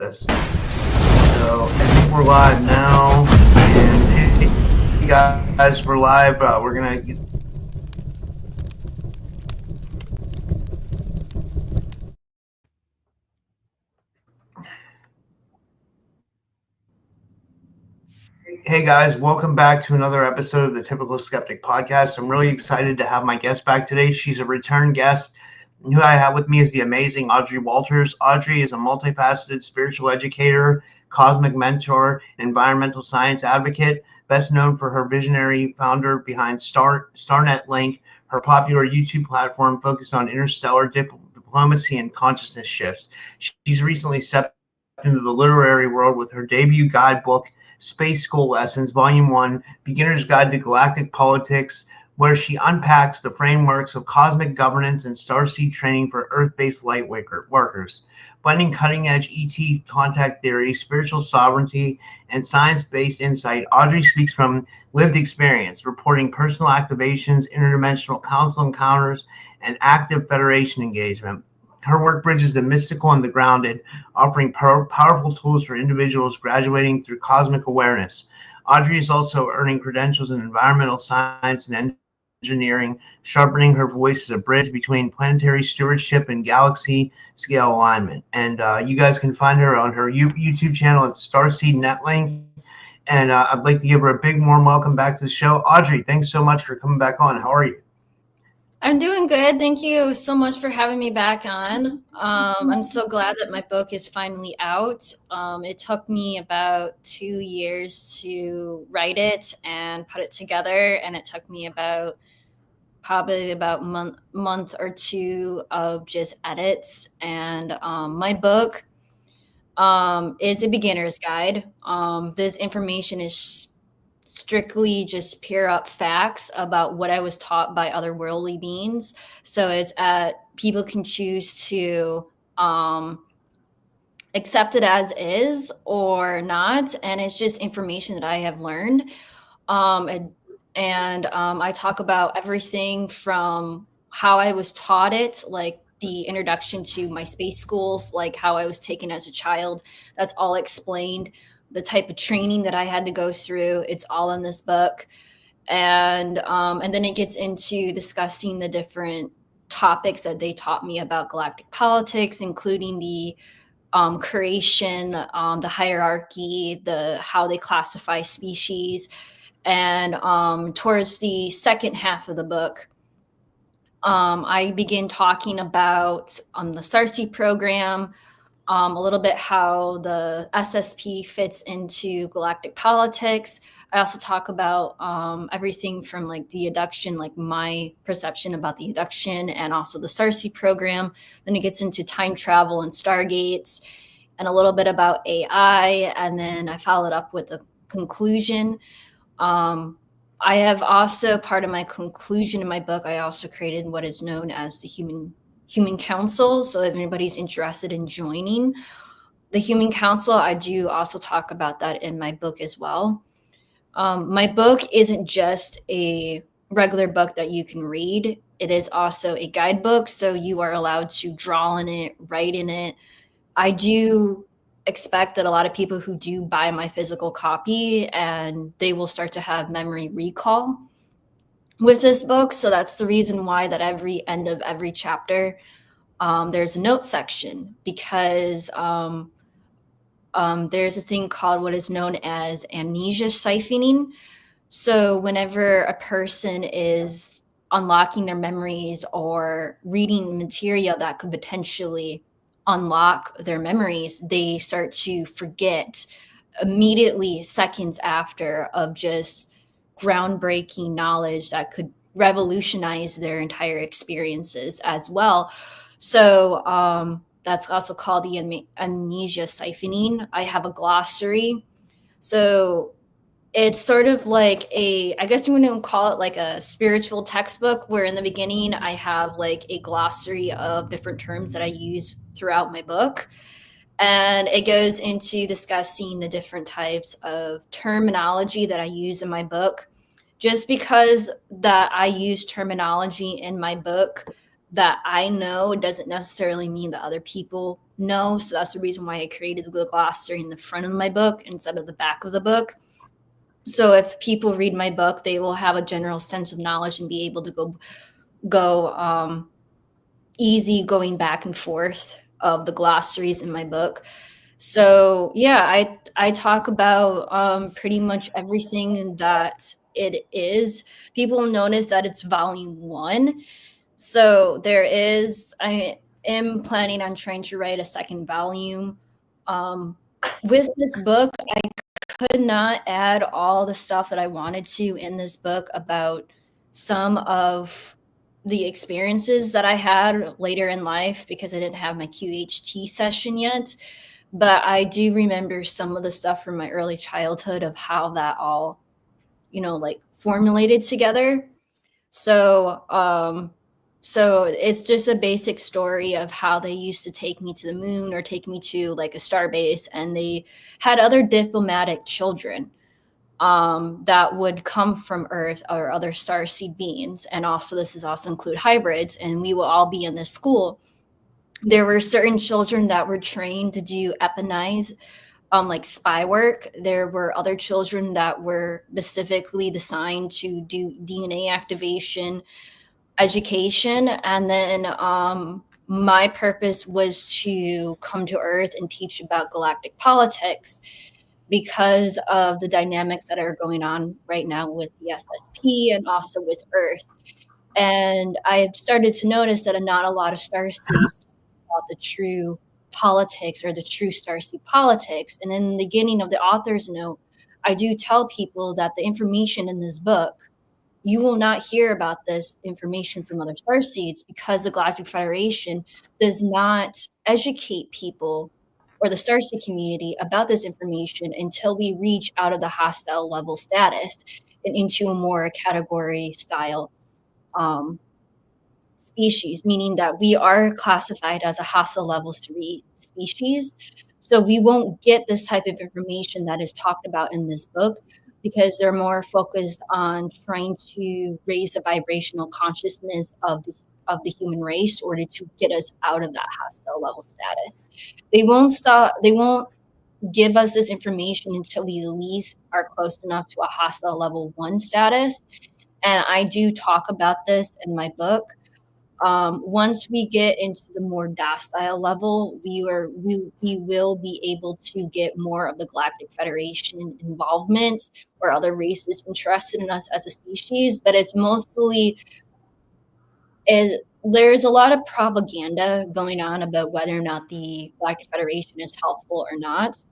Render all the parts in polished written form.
this. So I think we're live now, and hey guys, we're live. We're gonna. Hey guys, welcome back to another episode of the Typical Skeptic Podcast. I'm really excited to have my guest back today. She's a return guest. Who I have with me is the amazing Audrey Walters. Audrey is a multifaceted spiritual educator, cosmic mentor, environmental science advocate, best known for her visionary founder behind StarNet Link, her popular YouTube platform focused on interstellar diplomacy and consciousness shifts. She's recently stepped into the literary world with her debut guidebook, Space School Lessons, Volume 1, Beginner's Guide to Galactic Politics, where she unpacks the frameworks of cosmic governance and starseed training for Earth-based light workers. Blending cutting-edge ET contact theory, spiritual sovereignty, and science-based insight, Audrey speaks from lived experience, reporting personal activations, interdimensional council encounters, and active Federation engagement. Her work bridges the mystical and the grounded, offering powerful tools for individuals graduating through cosmic awareness. Audrey is also earning credentials in environmental science and engineering, sharpening her voice as a bridge between planetary stewardship and galaxy scale alignment. And you guys can find her on her YouTube channel at Starseed NetLink. And I'd like to give her a big warm welcome back to the show. Audrey, thanks so much for coming back on. How are you? I'm doing good. Thank you so much for having me back on. I'm so glad that my book is finally out. It took me about 2 years to write it and put it together, and it took me probably about month or two of just edits. And my book is a beginner's guide. This information is strictly just pure up facts about what I was taught by otherworldly beings. So it's people can choose to accept it as is or not, and it's just information that I have learned. I talk about everything from how I was taught it, like the introduction to my space schools, like how I was taken as a child. That's all explained. The type of training that I had to go through, it's all in this book. And then it gets into discussing the different topics that they taught me about galactic politics, including the creation, the hierarchy, how they classify species. And towards the second half of the book, I begin talking about the Starseed program, a little bit how the SSP fits into galactic politics. I also talk about everything from like the abduction, like my perception about the abduction, and also the Starseed program. Then it gets into time travel and stargates, and a little bit about AI, and then I followed up with a conclusion. I have also, part of my conclusion in my book, I also created what is known as the Human Council. So if anybody's interested in joining the Human Council, I do also talk about that in my book as well. My book isn't just a regular book that you can read. It is also a guidebook, so you are allowed to draw in it, write in it. I do expect that a lot of people who do buy my physical copy, and they will start to have memory recall with this book. So that's the reason why that every end of every chapter, there's a note section, because there's a thing called what is known as amnesia siphoning. So whenever a person is unlocking their memories or reading material that could potentially unlock their memories, they start to forget immediately, seconds after, of just groundbreaking knowledge that could revolutionize their entire experiences as well. So that's also called the amnesia siphoning. I have a glossary. So it's sort of like I guess you want to call it like a spiritual textbook, where in the beginning I have like a glossary of different terms that I use throughout my book. And it goes into discussing the different types of terminology that I use in my book. Just because that I use terminology in my book that I know doesn't necessarily mean that other people know. So that's the reason why I created the glossary in the front of my book instead of the back of the book. So if people read my book, they will have a general sense of knowledge and be able to go easy going back and forth of the glossaries in my book. So yeah, I talk about pretty much everything that it is. People notice that it's volume 1. So I am planning on trying to write a second volume. With this book, I could not add all the stuff that I wanted to in this book about some of the experiences that I had later in life because I didn't have my QHT session yet. But I do remember some of the stuff from my early childhood of how that all, like formulated together. So it's just a basic story of how they used to take me to the moon or take me to like a starbase, and they had other diplomatic children that would come from Earth or other starseed beings. And also this is also include hybrids, and we will all be in this school. There were certain children that were trained to do epinize, like spy work. There were other children that were specifically designed to do DNA activation, education, and then my purpose was to come to Earth and teach about galactic politics because of the dynamics that are going on right now with the SSP and also with Earth. And I've started to notice that not a lot of starseeds talk about the true politics or the true starseed politics. And in the beginning of the author's note, I do tell people that the information in this book, you will not hear about this information from other starseeds because the Galactic Federation does not educate people or the starseed community about this information until we reach out of the hostile level status and into a more category style species, meaning that we are classified as a hostile level 3 species. So we won't get this type of information that is talked about in this book because they're more focused on trying to raise the vibrational consciousness of the human race in order to get us out of that hostile level status. They won't give us this information until we at least are close enough to a hostile level 1 status. And I do talk about this in my book. Once we get into the more docile level, we will be able to get more of the Galactic Federation involvement or other races interested in us as a species. But it's mostly there's a lot of propaganda going on about whether or not the Galactic Federation is helpful or not.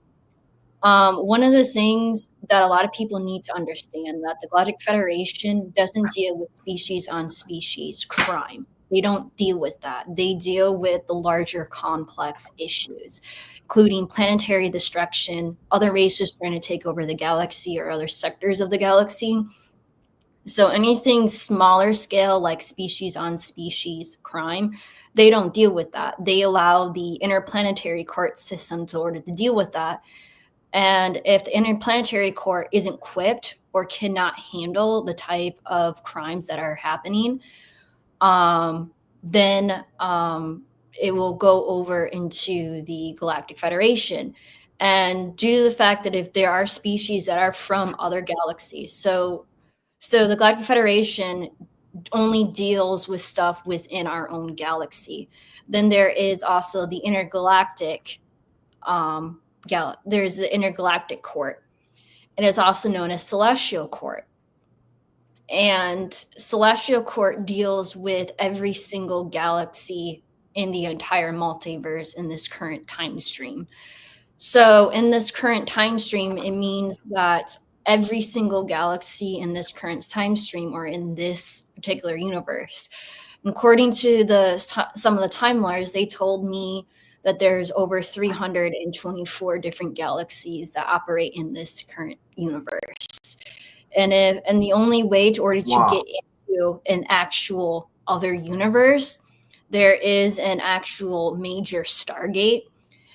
One of the things that a lot of people need to understand that the Galactic Federation doesn't deal with species on species crime. They don't deal with that. They deal with the larger complex issues, including planetary destruction, other races trying to take over the galaxy or other sectors of the galaxy. So anything smaller scale like species on species crime, they don't deal with that. They allow the interplanetary court system to order to deal with that. And if the interplanetary court isn't equipped or cannot handle the type of crimes that are happening, then it will go over into the Galactic Federation. And due to the fact that if there are species that are from other galaxies, so the Galactic Federation only deals with stuff within our own galaxy. Then there is also the intergalactic there's the intergalactic court, and it's also known as celestial court. And celestial court deals with every single galaxy in the entire multiverse in this current time stream. So in this current time stream, it means that every single galaxy in this current time stream or in this particular universe, according to some of the Time Lords, they told me that there's over 324 different galaxies that operate in this current universe. And the only way to order to get into an actual other universe, there is an actual major Stargate.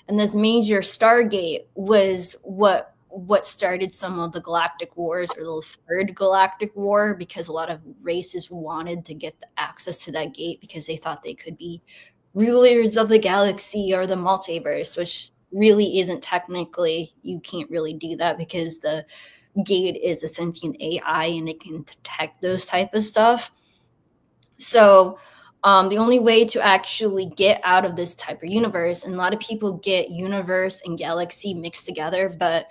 And this major Stargate was what what started some of the galactic wars, or the third galactic war, because a lot of races wanted to get the access to that gate because they thought they could be rulers of the galaxy or the multiverse, which really isn't technically. You can't really do that because the gate is a sentient AI and it can detect those type of stuff. So the only way to actually get out of this type of universe, and a lot of people get universe and galaxy mixed together, but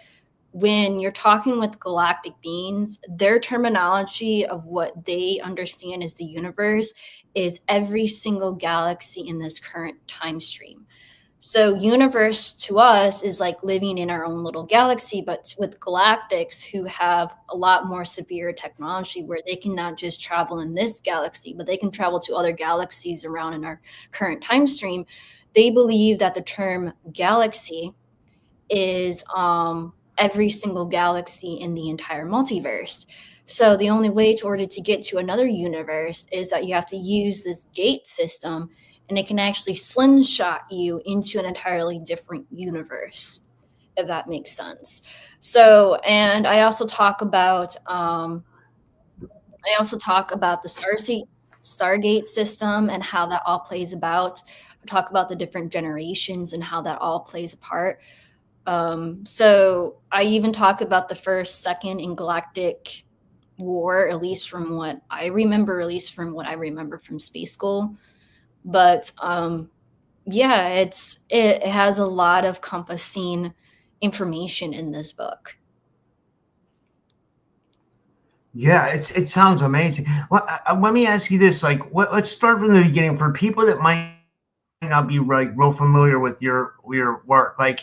when you're talking with galactic beings, their terminology of what they understand as the universe is every single galaxy in this current time stream. So universe to us is like living in our own little galaxy, but with galactics who have a lot more severe technology where they can not just travel in this galaxy, but they can travel to other galaxies around in our current time stream. They believe that the term galaxy is every single galaxy in the entire multiverse. So the only way in order to get to another universe is that you have to use this gate system, and it can actually slingshot you into an entirely different universe, if that makes sense. So, and I also talk about the Stargate system and how that all plays about. I talk about the different generations and how that all plays apart. So I even talk about the first, second, and galactic war, at least from what I remember from space school. But yeah, it has a lot of compassing information in this book. Yeah, it sounds amazing. Well, let me ask you this: like, let's start from the beginning for people that might not be like real familiar with your work. Like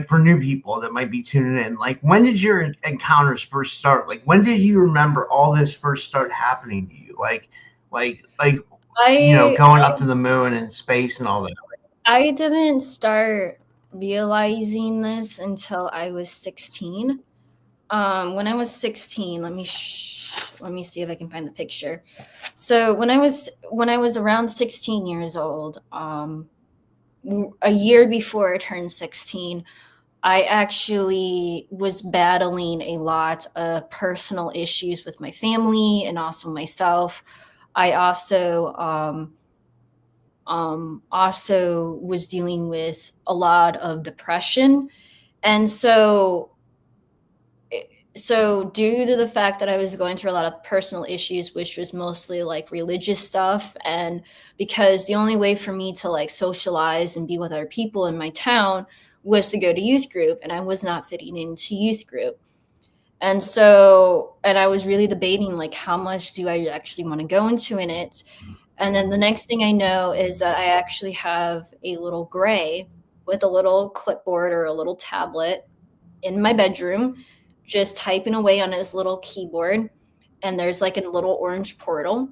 for new people that might be tuning in. Like, when did your encounters first start? Like, when did you remember all this first start happening to you? Like going up to the moon and space and all that. I didn't start realizing this until I was 16. When I was 16, let me see if I can find the picture. So when I was around 16 years old, a year before I turned 16, I actually was battling a lot of personal issues with my family and also myself. I also was dealing with a lot of depression. And so due to the fact that I was going through a lot of personal issues, which was mostly like religious stuff, and because the only way for me to like socialize and be with other people in my town was to go to youth group, and I was not fitting into youth group. And I was really debating like how much do I actually want to go into in it. And then the next thing I know is that I actually have a little gray with a little clipboard or a little tablet in my bedroom, just typing away on his little keyboard. And there's like a little orange portal.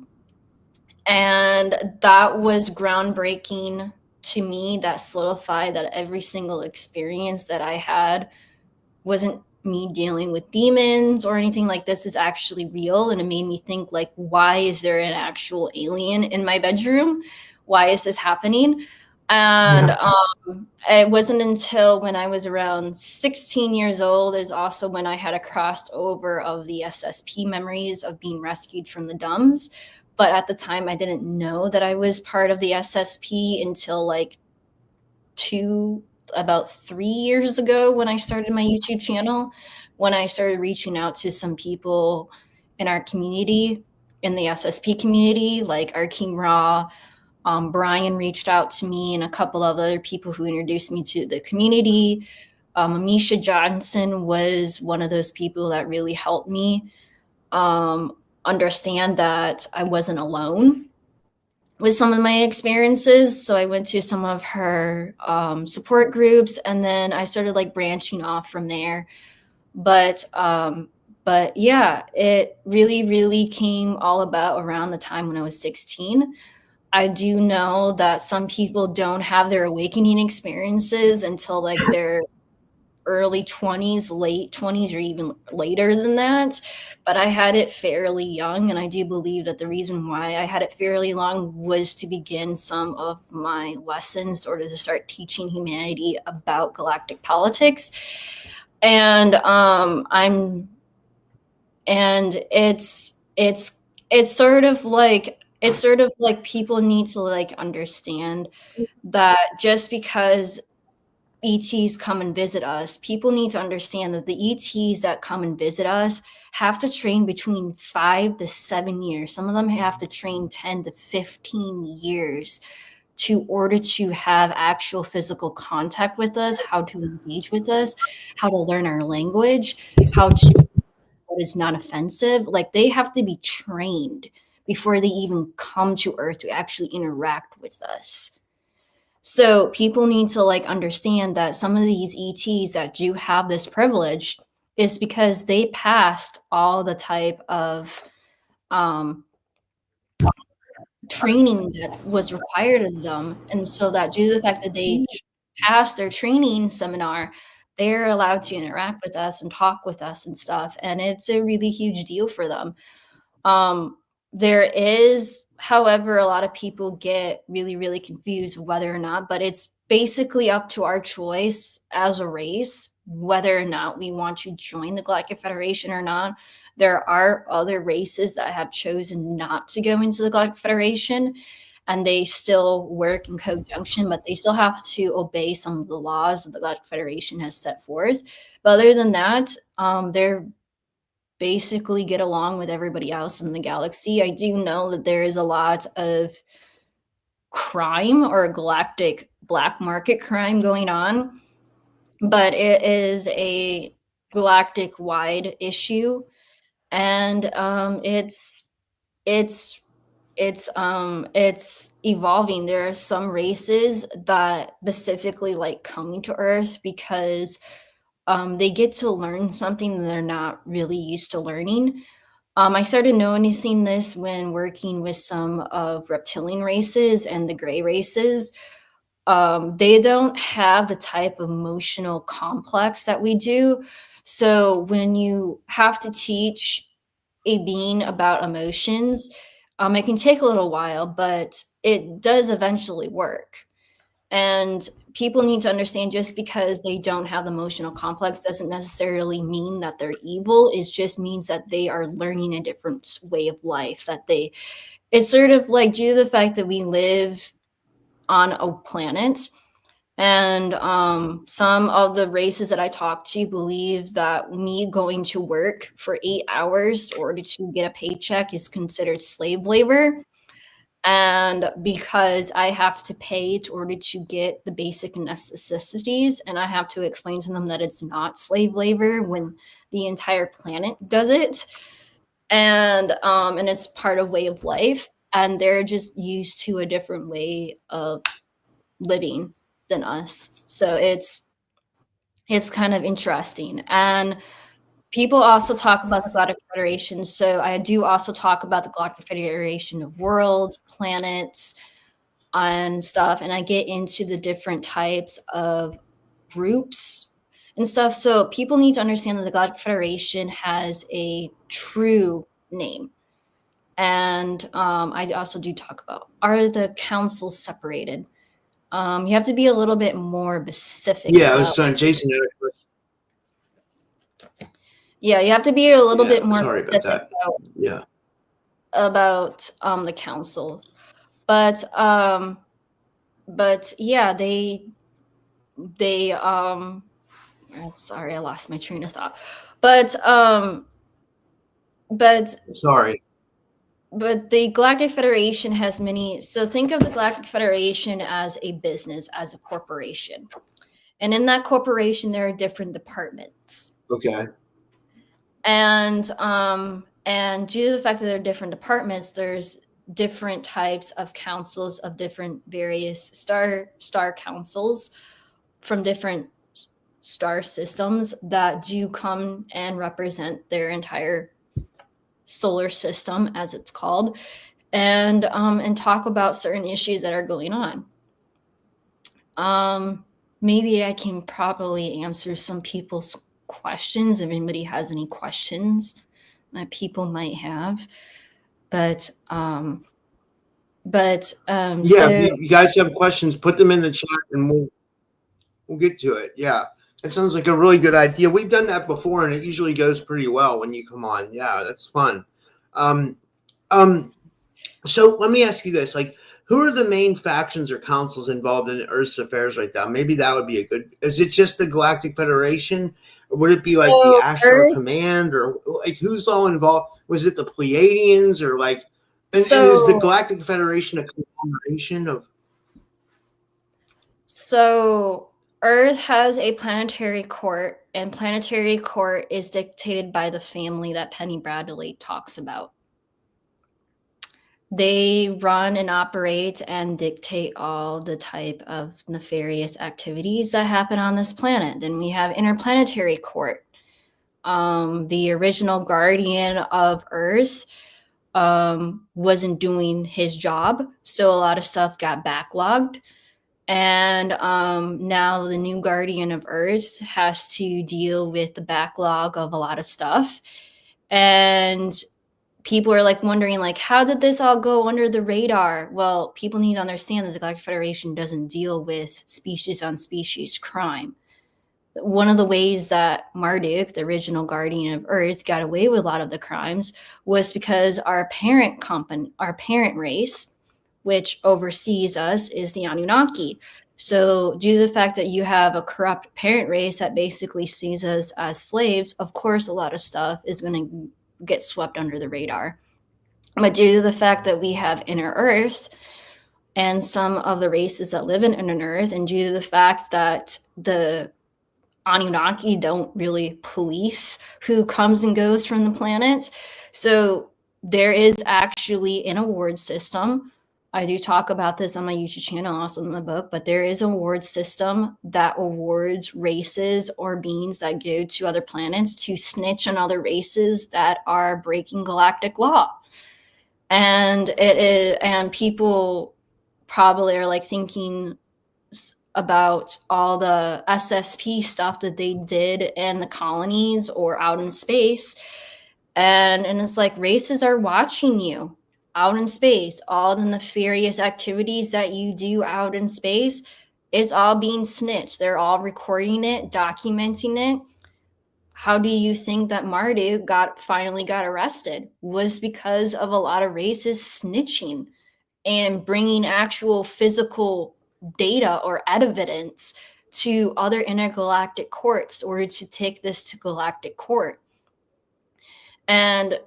And that was groundbreaking to me. That solidified that every single experience that I had wasn't me dealing with demons or anything like this, is actually real. And it made me think like, why is there an actual alien in my bedroom? Why is this happening? And it wasn't until when I was around 16 years old is also when I had a crossover of the SSP memories of being rescued from the dumbs. But at the time, I didn't know that I was part of the SSP until like about 3 years ago when I started my YouTube channel, when I started reaching out to some people in our community, in the SSP community, like our King Ra. Brian reached out to me and a couple of other people who introduced me to the community. Amisha Johnson was one of those people that really helped me understand that I wasn't alone with some of my experiences. So I went to some of her support groups, and then I started like branching off from there. But yeah, it really, really came all about around the time when I was 16. I do know that some people don't have their awakening experiences until like their early 20s, late 20s, or even later than that. But I had it fairly young. And I do believe that the reason why I had it fairly long was to begin some of my lessons, or to start teaching humanity about galactic politics. and I'm and it's sort of like people need to like understand that just because ETs come and visit us, people need to understand that the ETs that come and visit us have to train between 5 to 7 years. Some of them have to train 10 to 15 years to order to have actual physical contact with us, how to engage with us, how to learn our language, how to what is not offensive. Like they have to be trained before they even come to Earth to actually interact with us. So people need to like understand that some of these ETs that do have this privilege is because they passed all the type of training that was required of them. And so that due to the fact that they passed their training seminar, they're allowed to interact with us and talk with us and stuff. And it's a really huge deal for them. There is, however, a lot of people get really, really confused whether or not, but it's basically up to our choice as a race, whether or not we want to join the Galactic Federation or not. There are other races that have chosen not to go into the Galactic Federation, and they still work in conjunction, but they still have to obey some of the laws that the Galactic Federation has set forth. But other than that, they're basically get along with everybody else in the galaxy. I do know that there is a lot of crime or galactic black market crime going on, but it is a galactic wide issue, and it's evolving. There are some races that specifically like coming to Earth because they get to learn something that they're not really used to learning. I started noticing this when working with some of reptilian races and the gray races. They don't have the type of emotional complex that we do. So when you have to teach a being about emotions, it can take a little while, but it does eventually work. And people need to understand just because they don't have the emotional complex doesn't necessarily mean that they're evil. It just means that they are learning a different way of life, it's sort of like due to the fact that we live on a planet, and some of the races that I talk to believe that me going to work for 8 hours in order to get a paycheck is considered slave labor. And because I have to pay in order to get the basic necessities, and I have to explain to them that it's not slave labor when the entire planet does it, and it's part of way of life, and they're just used to a different way of living than us. So it's kind of interesting. And people also talk about the Galactic Federation. So I do also talk about the Galactic Federation of worlds, planets, and stuff. And I get into the different types of groups and stuff. So people need to understand that the Galactic Federation has a true name. And I also do talk about, are the councils separated? You have to be a little bit more specific. Yeah, I was saying, Jason. Yeah, you have to be a little bit more sorry specific about that. about the council. But yeah, they oh, sorry, I lost my train of thought. But sorry. But the Galactic Federation has many. So think of the Galactic Federation as a business, as a corporation. And in that corporation, there are different departments. Okay. And due to the fact that there are different departments, there's different types of councils of different various star councils from different star systems that do come and represent their entire solar system, as it's called, and talk about certain issues that are going on. Maybe I can probably answer some people's questions if anybody has any questions that people might have. But yeah, so, if you guys have questions, put them in the chat and we'll get to it. Yeah. That sounds like a really good idea. We've done that before, and it usually goes pretty well when you come on. Yeah, that's fun. Um, so let me ask you this: like, who are the main factions or councils involved in Earth's affairs right now? Maybe that would be a good. Is it just the Galactic Federation, or would it be like the Astral Command, or like who's all involved? Was it the Pleiadians, or like? And is the Galactic Federation a conglomeration of? So Earth has a planetary court, and planetary court is dictated by the family that Penny Bradley talks about. They run and operate and dictate all the type of nefarious activities that happen on this planet. Then we have interplanetary court. The original guardian of Earth wasn't doing his job, so a lot of stuff got backlogged. And now the new guardian of Earth has to deal with the backlog of a lot of stuff. And people are like wondering, like, how did this all go under the radar? Well, people need to understand that the Galactic Federation doesn't deal with species on species crime. One of the ways that Marduk, the original guardian of Earth, got away with a lot of the crimes was because our parent race, which oversees us, is the Anunnaki. So due to the fact that you have a corrupt parent race that basically sees us as slaves, of course, a lot of stuff is going to get swept under the radar. But due to the fact that we have inner Earth and some of the races that live in inner Earth, and due to the fact that the Anunnaki don't really police who comes and goes from the planet, so there is actually an award system. I do talk about this on my YouTube channel, also in the book, but there is an award system that awards races or beings that go to other planets to snitch on other races that are breaking galactic law. And people probably are like thinking about all the SSP stuff that they did in the colonies or out in space. And it's like races are watching you out in space. All the nefarious activities that you do out in space, it's all being snitched. They're all recording it, documenting it. How do you think that Marduk finally got arrested? Was because of a lot of races snitching and bringing actual physical data or evidence to other intergalactic courts in order to take this to galactic court. And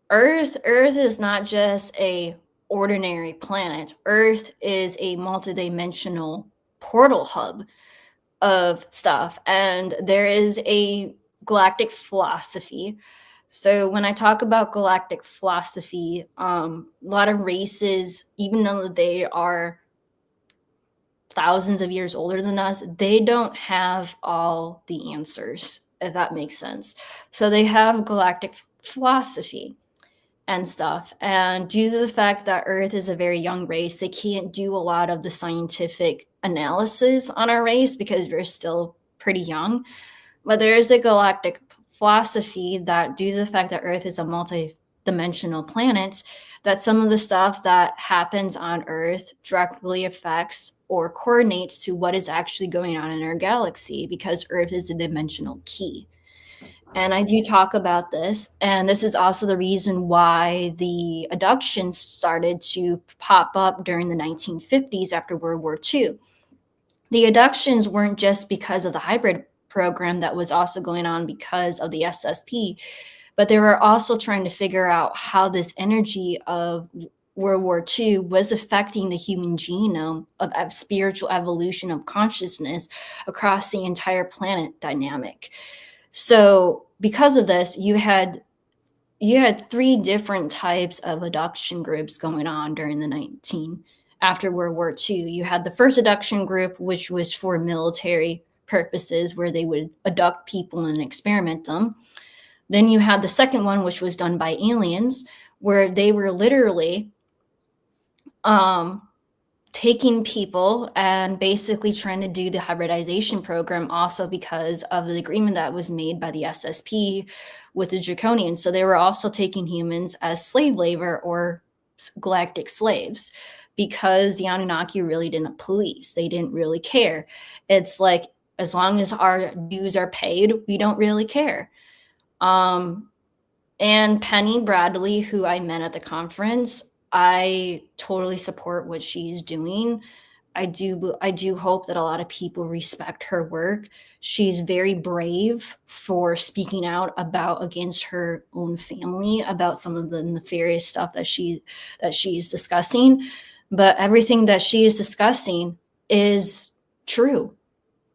Earth is not just a ordinary planet. Earth is a multidimensional portal hub of stuff, and there is a galactic philosophy. So when I talk about galactic philosophy, a lot of races, even though they are thousands of years older than us, they don't have all the answers, if that makes sense. So they have galactic philosophy and stuff. And due to the fact that Earth is a very young race, they can't do a lot of the scientific analysis on our race because we're still pretty young. But there is a galactic philosophy that, due to the fact that Earth is a multi-dimensional planet, that some of the stuff that happens on Earth directly affects or coordinates to what is actually going on in our galaxy, because Earth is a dimensional key. And I do talk about this, and this is also the reason why the abductions started to pop up during the 1950s after World War II. The abductions weren't just because of the hybrid program that was also going on because of the SSP, but they were also trying to figure out how this energy of World War II was affecting the human genome of spiritual evolution of consciousness across the entire planet dynamic. So because of this, you had three different types of abduction groups going on during after World War II. You had the first abduction group, which was for military purposes, where they would abduct people and experiment them. Then you had the second one, which was done by aliens, where they were literally taking people and basically trying to do the hybridization program, also because of the agreement that was made by the SSP with the Draconians. So they were also taking humans as slave labor or galactic slaves, because the Anunnaki really didn't police. They didn't really care. It's like As long as our dues are paid, we don't really care. And Penny Bradley, who I met at the conference, I totally support what she's doing. I do hope that a lot of people respect her work. She's very brave for speaking out against her own family, about some of the nefarious stuff that she is discussing. But everything that she is discussing is true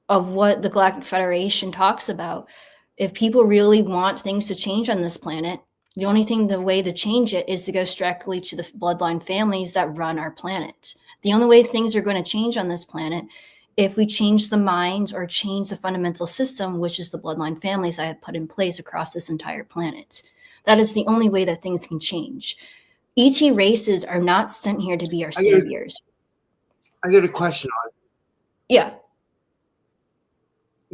of what the Galactic Federation talks about. If people really want things to change on this planet, the way to change it is to go directly to the bloodline families that run our planet. The only way things are going to change on this planet, if we change the minds or change the fundamental system, which is the bloodline families I have put in place across this entire planet. That is the only way that things can change. ET races are not sent here to be our saviors. I got a question on it. Yeah.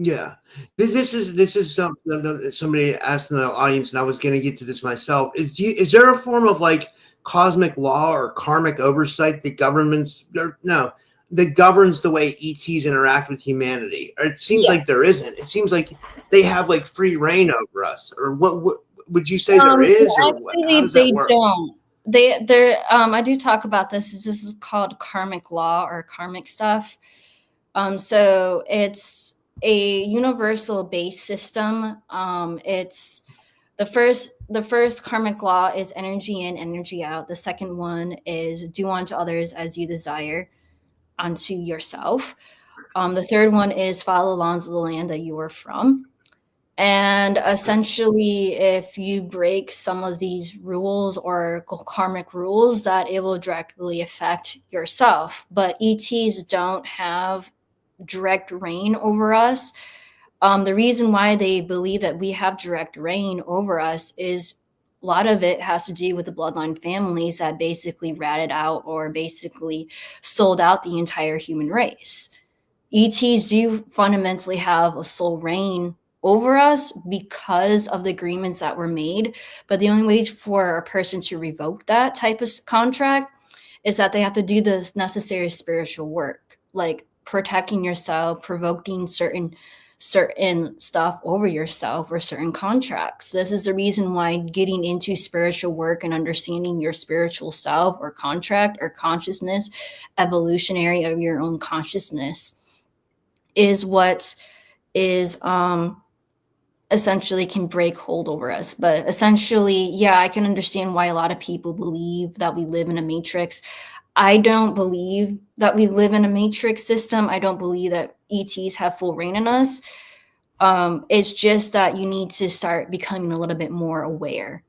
Yeah, this is something somebody asked in the audience, and I was going to get to this myself. Is there a form of like cosmic law or karmic oversight that governs the way ETs interact with humanity? Or it seems like there isn't. It seems like they have like free reign over us. Or what would you say there is? Or how does that work? Don't. I do talk about this. This is called karmic law or karmic stuff. So it's a universal base system. It's the first karmic law is energy in, energy out. The second one is do unto others as you desire unto yourself. The third one is follow the laws of the land that you are from. And essentially, if you break some of these rules or karmic rules, that it will directly affect yourself. But ETs don't have direct reign over us. The reason why they believe that we have direct reign over us is a lot of it has to do with the bloodline families that basically ratted out or basically sold out the entire human race. ETs do fundamentally have a sole reign over us because of the agreements that were made. But the only way for a person to revoke that type of contract is that they have to do this necessary spiritual work, like protecting yourself, provoking certain stuff over yourself or certain contracts. This is the reason why getting into spiritual work and understanding your spiritual self or contract or consciousness, evolutionary of your own consciousness, is what is essentially can break hold over us. But essentially, yeah, I can understand why a lot of people believe that we live in a matrix. I don't believe that we live in a matrix system. I don't believe that ETs have full reign in us. It's just that you need to start becoming a little bit more aware.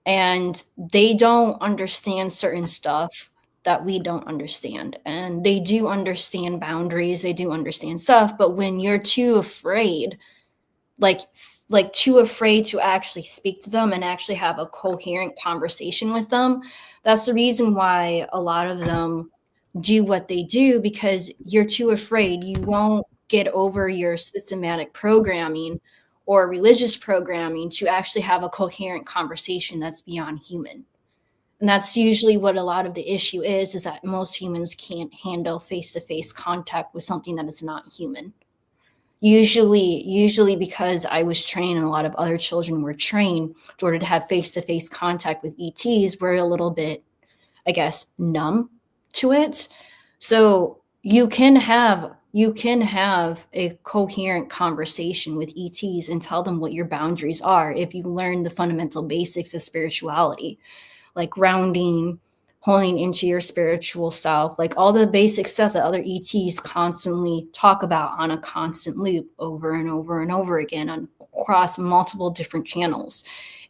And they don't understand certain stuff that we don't understand. And they do understand boundaries. They do understand stuff. But when you're too afraid, like too afraid to actually speak to them and actually have a coherent conversation with them, that's the reason why a lot of them do what they do, because you're too afraid. You won't get over your systematic programming or religious programming to actually have a coherent conversation that's beyond human. And that's usually what a lot of the issue is that most humans can't handle face-to-face contact with something that is not human. Usually because I was trained and a lot of other children were trained in order to have face-to-face contact with ETs, we're a little bit, I guess, numb to it. So you can have a coherent conversation with ETs and tell them what your boundaries are if you learn the fundamental basics of spirituality, like grounding, holding into your spiritual self, like all the basic stuff that other ETs constantly talk about on a constant loop over and over and over again across multiple different channels.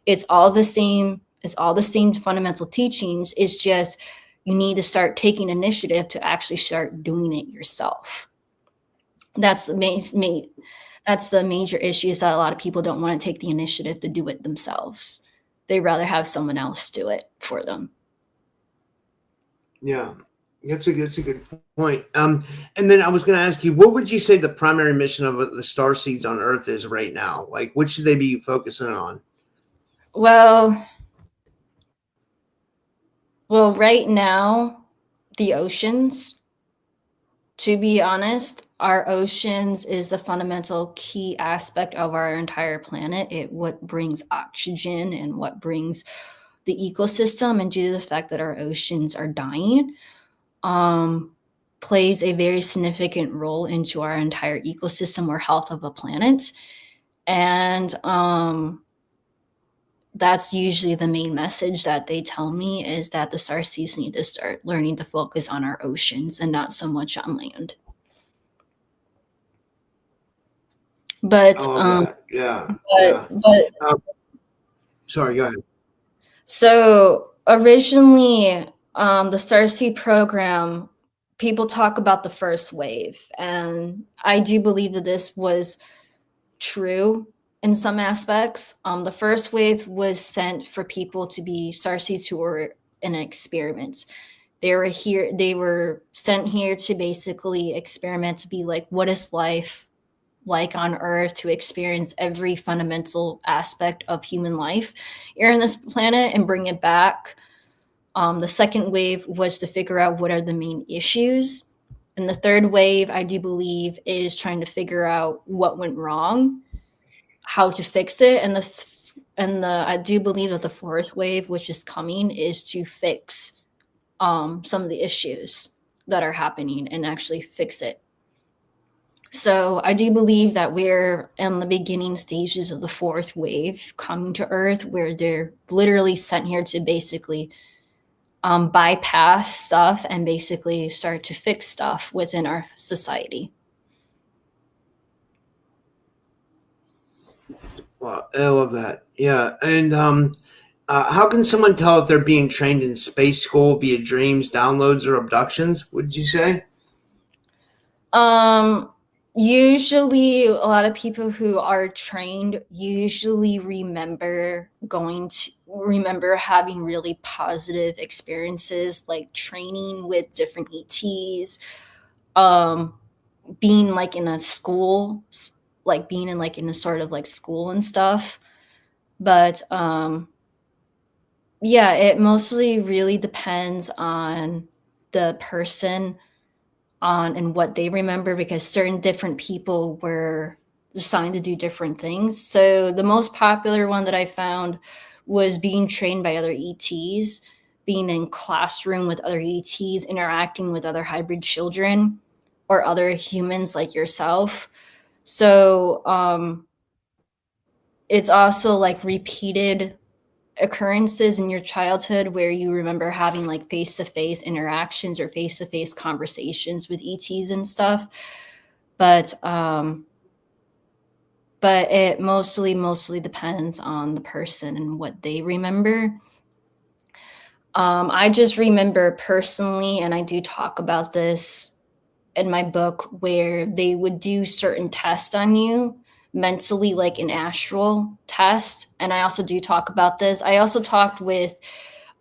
It's all the same. It's all the same fundamental teachings. It's just you need to start taking initiative to actually start doing it yourself. That's the major issue, is that a lot of people don't want to take the initiative to do it themselves. They'd rather have someone else do it for them. Yeah, that's a good point. And then I was going to ask you, what would you say the primary mission of the Starseeds on Earth is right now? Like, what should they be focusing on? Well, right now, the oceans, to be honest, our oceans is the fundamental key aspect of our entire planet. It what brings oxygen and what brings the ecosystem, and due to the fact that our oceans are dying, plays a very significant role into our entire ecosystem or health of a planet. And that's usually the main message that they tell me, is that the starseeds need to start learning to focus on our oceans and not so much on land. But sorry, go ahead. So originally, the Starseed program, people talk about the first wave, and I do believe that this was true in some aspects. The first wave was sent for people to be starseeds who were in an experiment. They were sent here to basically experiment, to be like, what is life like on Earth, to experience every fundamental aspect of human life here on this planet and bring it back. The second wave was to figure out what are the main issues. And the third wave, I do believe, is trying to figure out what went wrong, how to fix it. And I do believe that the fourth wave, which is coming, is to fix some of the issues that are happening and actually fix it. So I do believe that we're in the beginning stages of the fourth wave coming to Earth, where they're literally sent here to basically bypass stuff and basically start to fix stuff within our society. Wow, I love that. Yeah. And how can someone tell if they're being trained in space school via dreams, downloads, or abductions, would you say? Usually a lot of people who are trained usually remember having really positive experiences, like training with different ETs, being like in a school, like being in like in a sort of like school and stuff. But yeah, it mostly really depends on the person and what they remember, because certain different people were assigned to do different things. So the most popular one that I found was being trained by other ETs, being in classroom with other ETs, interacting with other hybrid children or other humans like yourself. So it's also like repeated occurrences in your childhood where you remember having like face-to-face interactions or face-to-face conversations with ETs and stuff. But it mostly depends on the person and what they remember. I just remember personally, and I do talk about this in my book, where they would do certain tests on you mentally, like an astral test. And I also do talk about this. I also talked with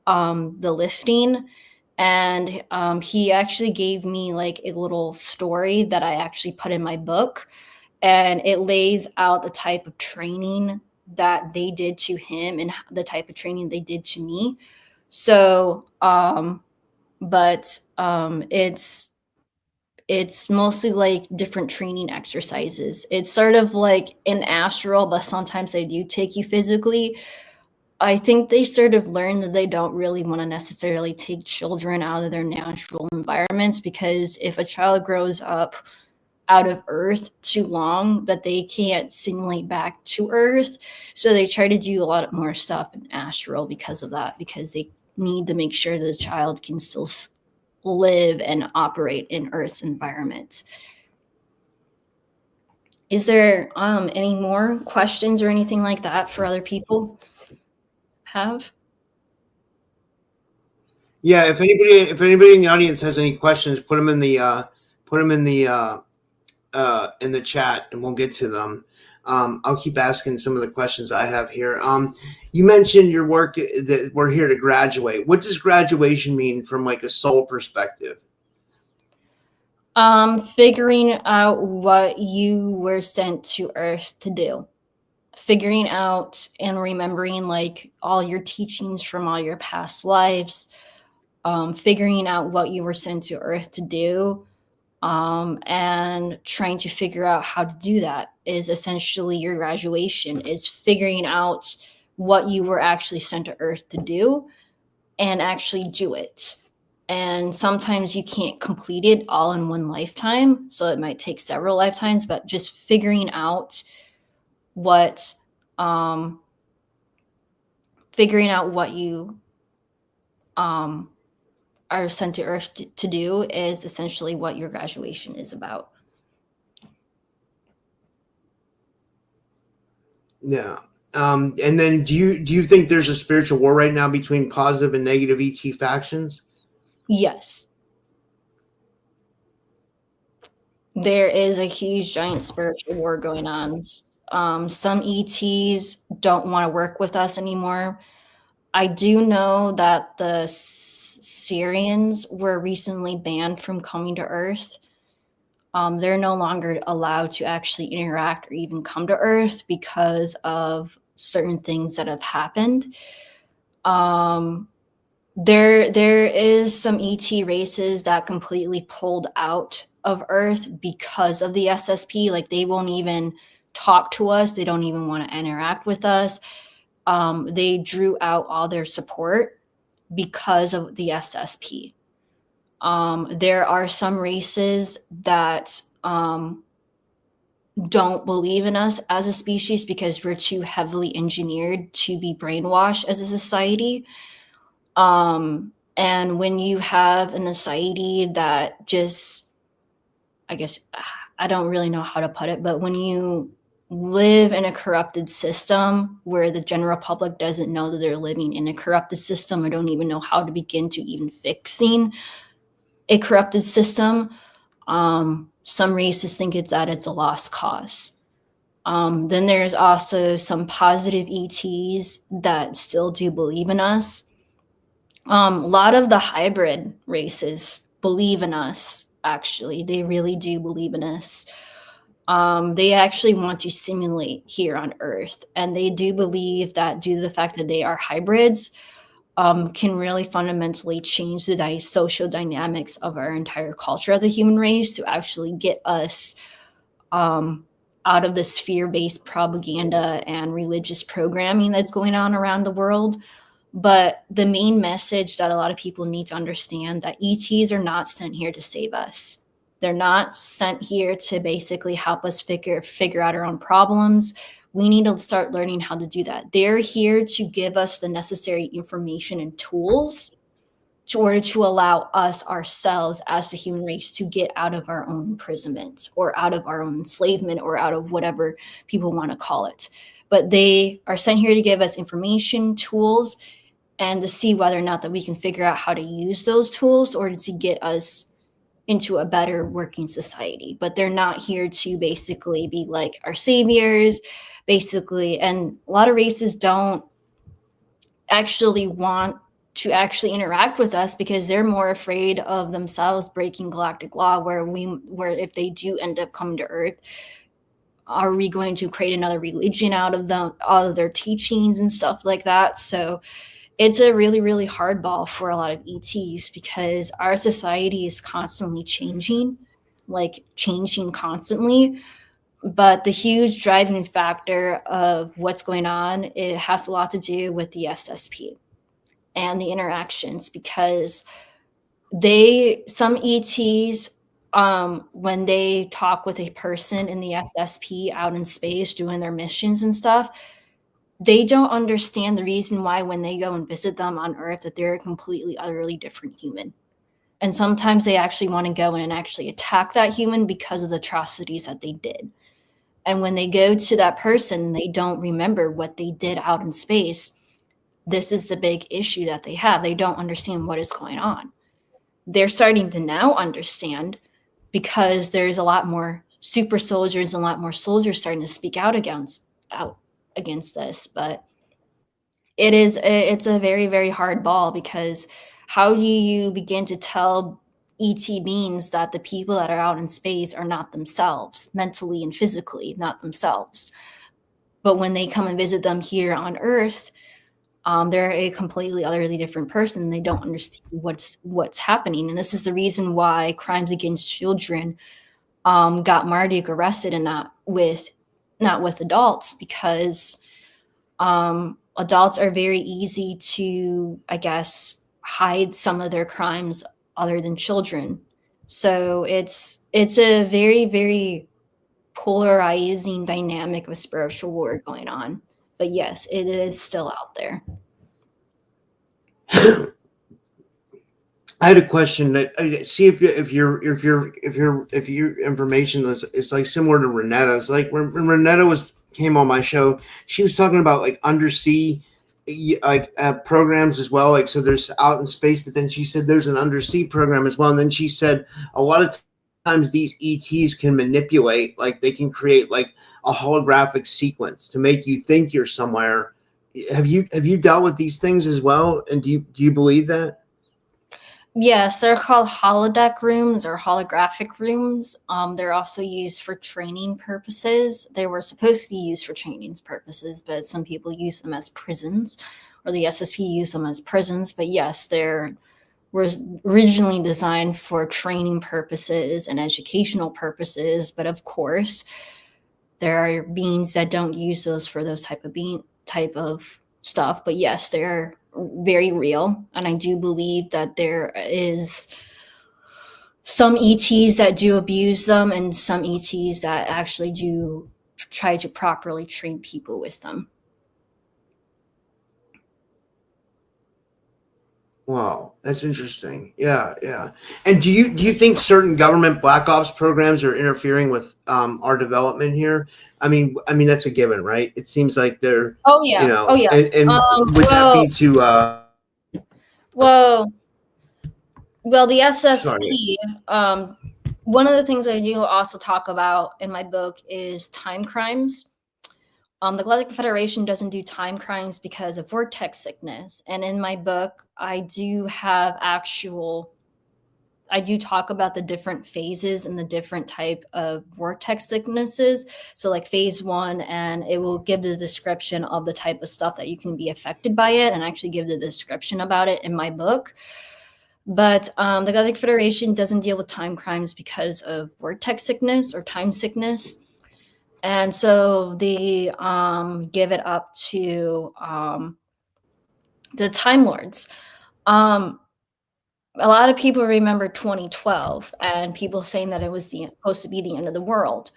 the lifting, and he actually gave me like a little story that I actually put in my book, and it lays out the type of training that they did to him and the type of training they did to me. So it's mostly like different training exercises. It's sort of like an astral, but sometimes they do take you physically. I think they sort of learn that they don't really want to necessarily take children out of their natural environments, because if a child grows up out of Earth too long, that they can't simulate back to Earth. So they try to do a lot more stuff in astral because of that, because they need to make sure that the child can still live and operate in Earth's environment. Is there any more questions or anything like that for other people have? Yeah, if anybody in the audience has any questions, put them in the chat, and we'll get to them. I'll keep asking some of the questions I have here. You mentioned your work that we're here to graduate. What does graduation mean from like a soul perspective? Figuring out what you were sent to Earth to do. Figuring out and remembering like all your teachings from all your past lives. Figuring out what you were sent to Earth to do. And trying to figure out how to do that is essentially your graduation, is figuring out what you were actually sent to Earth to do and actually do it. And sometimes you can't complete it all in one lifetime, so it might take several lifetimes, but just figuring out what you are sent to Earth to do is essentially what your graduation is about. Yeah. And then do you think there's a spiritual war right now between positive and negative ET factions? Yes. There is a huge giant spiritual war going on. Some ETs don't want to work with us anymore. I do know that the Syrians were recently banned from coming to Earth. They're no longer allowed to actually interact or even come to Earth because of certain things that have happened. There is some ET races that completely pulled out of Earth because of the SSP. Like, they won't even talk to us. They don't even want to interact with us. They drew out all their support because of the SSP. There are some races that don't believe in us as a species because we're too heavily engineered to be brainwashed as a society. And when you have a society that just, I guess, I don't really know how to put it, but when you live in a corrupted system where the general public doesn't know that they're living in a corrupted system or don't even know how to begin to even fixing a corrupted system, some races think that it's a lost cause. Then there's also some positive ETs that still do believe in us. A lot of the hybrid races believe in us, actually. They really do believe in us. They actually want to simulate here on Earth. And they do believe that due to the fact that they are hybrids, can really fundamentally change the social dynamics of our entire culture of the human race to actually get us out of this fear-based propaganda and religious programming that's going on around the world. But the main message that a lot of people need to understand that ETs are not sent here to save us. They're not sent here to basically help us figure out our own problems. We need to start learning how to do that. They're here to give us the necessary information and tools in order to allow us ourselves as the human race to get out of our own imprisonment or out of our own enslavement or out of whatever people want to call it. But they are sent here to give us information, tools, and to see whether or not that we can figure out how to use those tools or to get us into a better working society. But they're not here to basically be like our saviors, basically. And a lot of races don't actually want to actually interact with us because they're more afraid of themselves breaking galactic law, where if they do end up coming to Earth, are we going to create another religion out of all of their teachings and stuff like that? So it's a really, really hard ball for a lot of ETs because our society is constantly changing constantly. But the huge driving factor of what's going on, it has a lot to do with the SSP and the interactions, because some ETs, when they talk with a person in the SSP out in space doing their missions and stuff, they don't understand the reason why when they go and visit them on Earth that they're a completely, utterly different human. And sometimes they actually want to go in and actually attack that human because of the atrocities that they did. And when they go to that person, they don't remember what they did out in space. This is the big issue that they have. They don't understand what is going on. They're starting to now understand because there's a lot more super soldiers and a lot more soldiers starting to speak out against this. But it's a very, very hard ball, because how do you begin to tell ET beings that the people that are out in space are not themselves, mentally and physically not themselves? But when they come and visit them here on Earth, They're a completely utterly different person. They don't understand what's happening, and this is the reason why crimes against children got Marduk arrested and not with adults, because adults are very easy to, I guess, hide some of their crimes other than children. So it's a very, very polarizing dynamic of spiritual war going on. But yes, it is still out there. I had a question that see if your information is like similar to Renetta's. Like when Renetta came on my show, she was talking about like undersea programs as well. Like, so there's out in space, but then she said there's an undersea program as well. And then she said a lot of times these ETs can manipulate, like they can create like a holographic sequence to make you think you're somewhere. Have you dealt with these things as well? And do you believe that? Yes, they're called holodeck rooms or holographic rooms. They're also used for training purposes. They were supposed to be used for training purposes, but some people use them as prisons, or the SSP use them as prisons. But yes, they're originally designed for training purposes and educational purposes. But of course, there are beings that don't use those for those type of stuff. But yes, they're very real, and I do believe that there is some ETs that do abuse them and some ETs that actually do try to properly train people with them. Wow, that's interesting. Yeah. And do you think certain government black ops programs are interfering with our development here? I mean that's a given, right? It seems like they're. Oh yeah. And would that be to? Well, the SSP. One of the things I do also talk about in my book is time crimes. The Galactic Federation doesn't do time crimes because of vortex sickness. And in my book, I do talk about the different phases and the different type of vortex sicknesses. So like phase 1, and it will give the description of the type of stuff that you can be affected by it, and actually give the description about it in my book. But the Galactic Federation doesn't deal with time crimes because of vortex sickness or time sickness. And so they give it up to the Time Lords. A lot of people remember 2012 and people saying that it was supposed to be the end of the world.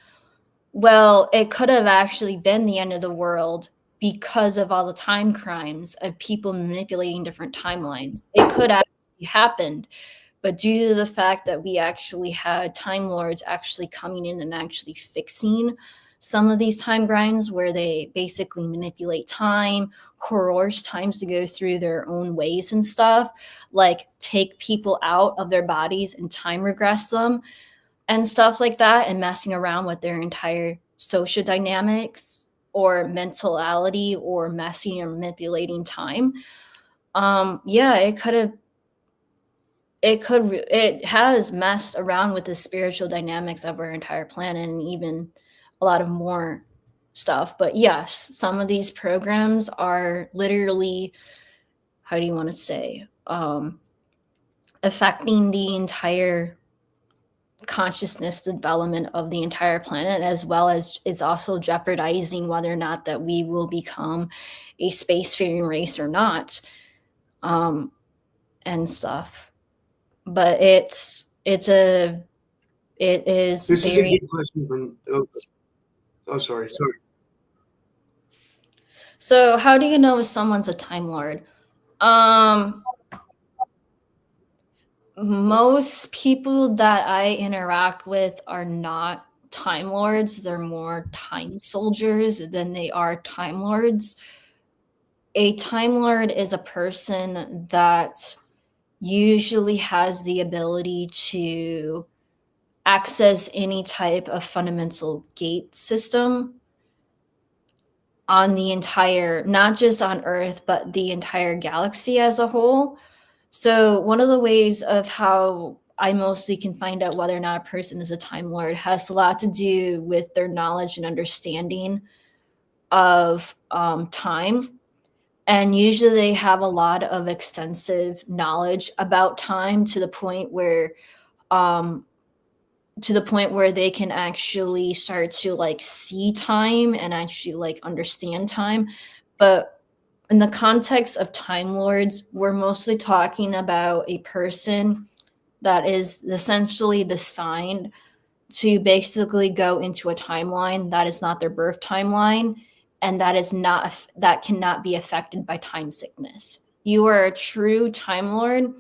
Well, it could have actually been the end of the world because of all the time crimes of people manipulating different timelines. It could actually happen, but due to the fact that we actually had Time Lords actually coming in and actually fixing some of these time grinds where they basically manipulate time, coerce times to go through their own ways and stuff, like take people out of their bodies and time regress them and stuff like that, and messing around with their entire social dynamics or mentality or messing or manipulating time. It has messed around with the spiritual dynamics of our entire planet and even a lot of more stuff. But yes, some of these programs are literally, how do you want to say, affecting the entire consciousness development of the entire planet, as well as it's also jeopardizing whether or not that we will become a spacefaring race or not, and stuff. But it is This very. is a good question from. Oh, sorry. So how do you know if someone's a Time Lord? Most people that I interact with are not Time Lords. They're more time soldiers than they are Time Lords. A Time Lord is a person that usually has the ability to access any type of fundamental gate system on the entire, not just on Earth, but the entire galaxy as a whole. So one of the ways of how I mostly can find out whether or not a person is a Time Lord has a lot to do with their knowledge and understanding of time, And usually they have a lot of extensive knowledge about time to the point where they can actually start to like see time and actually like understand time. But in the context of Time Lords, we're mostly talking about a person that is essentially designed to basically go into a timeline that is not their birth timeline, and that cannot be affected by time sickness. You are a true Time Lord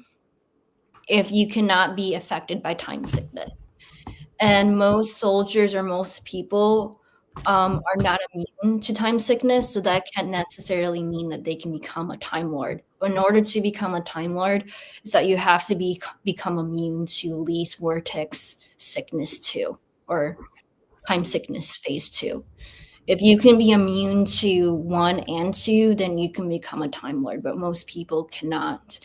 if you cannot be affected by time sickness. And most soldiers or most people are not immune to time sickness, so that can't necessarily mean that they can become a Time Lord. In order to become a Time Lord, is that you have to become immune to least vortex sickness 2 or time sickness phase 2. If you can be immune to 1 and 2, then you can become a Time Lord, but most people cannot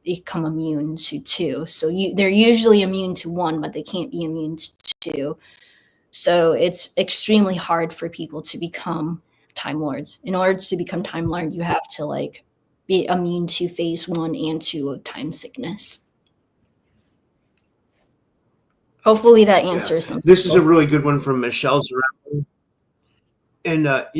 become immune to 2. So they're usually immune to 1, but they can't be immune to 2. So it's extremely hard for people to become Time Lords. In order to become Time Lord, you have to like be immune to phase 1 and 2 of time sickness. Hopefully that answers something. This is a really good one from Michelle's around. And that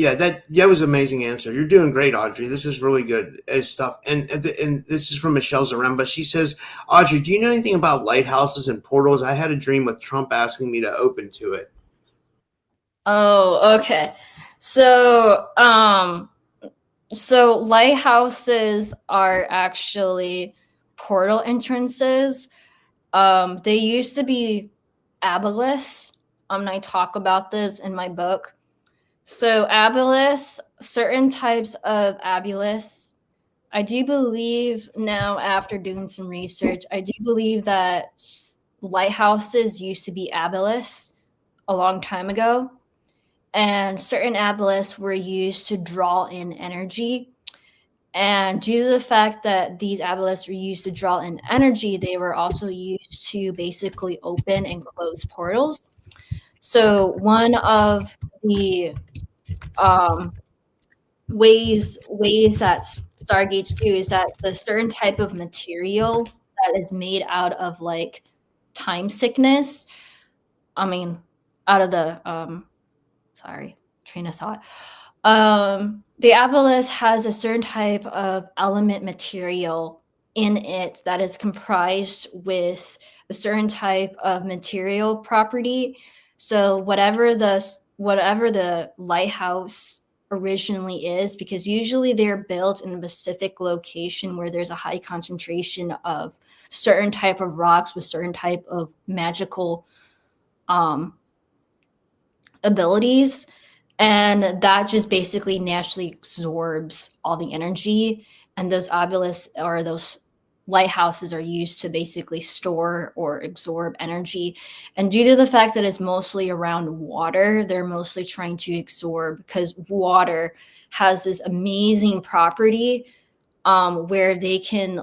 was an amazing answer. You're doing great, Audrey. This is really good stuff. And this is from Michelle's around, but she says, Audrey, do you know anything about lighthouses and portals? I had a dream with Trump asking me to open to it. Oh, okay. So lighthouses are actually portal entrances. They used to be aboleths. And I talk about this in my book. So aboleths, certain types of aboleths, I do believe now, after doing some research, I do believe that lighthouses used to be aboleths a long time ago. And certain aboleths were used to draw in energy. And due to the fact that these aboleths were used to draw in energy, they were also used to basically open and close portals. So one of the ways that stargates do is that the certain type of material that is made out of like time sickness, out of the train of thought. The aboleth has a certain type of element material in it that is comprised with a certain type of material property. So whatever the lighthouse originally is, because usually they're built in a specific location where there's a high concentration of certain type of rocks with certain type of magical abilities, and that just basically naturally absorbs all the energy. And those obelisks or those lighthouses are used to basically store or absorb energy. And due to the fact that it's mostly around water, they're mostly trying to absorb, because water has this amazing property where they can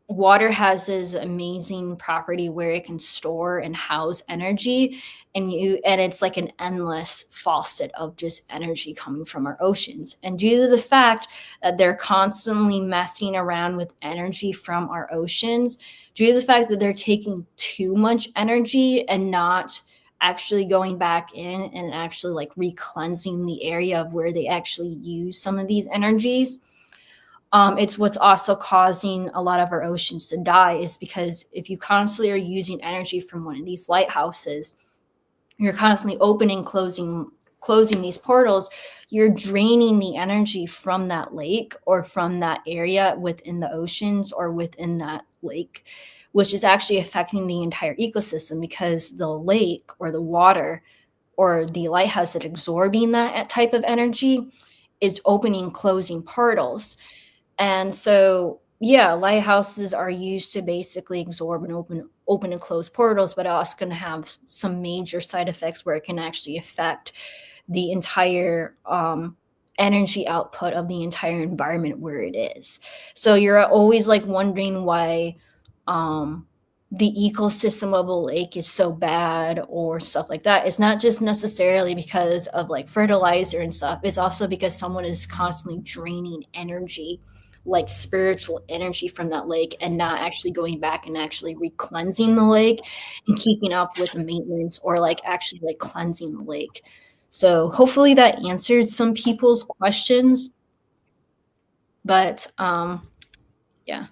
water has this amazing property where it can store and house energy, and it's like an endless faucet of just energy coming from our oceans. And due to the fact that they're constantly messing around with energy from our oceans, due to the fact that they're taking too much energy and not actually going back in and actually like re-cleansing the area of where they actually use some of these energies, it's what's also causing a lot of our oceans to die, is because if you constantly are using energy from one of these lighthouses, you're constantly opening, closing these portals, you're draining the energy from that lake or from that area within the oceans or within that lake, which is actually affecting the entire ecosystem, because the lake or the water or the lighthouse that's absorbing that type of energy is opening, closing portals. And so, yeah, lighthouses are used to basically absorb and open and close portals, but also going to have some major side effects where it can actually affect the entire energy output of the entire environment where it is. So you're always like wondering why the ecosystem of a lake is so bad or stuff like that. It's not just necessarily because of like fertilizer and stuff. It's also because someone is constantly draining energy, like spiritual energy from that lake, and not actually going back and actually re-cleansing the lake and keeping up with the maintenance, or like actually like cleansing the lake. So hopefully that answered some people's questions. But yeah.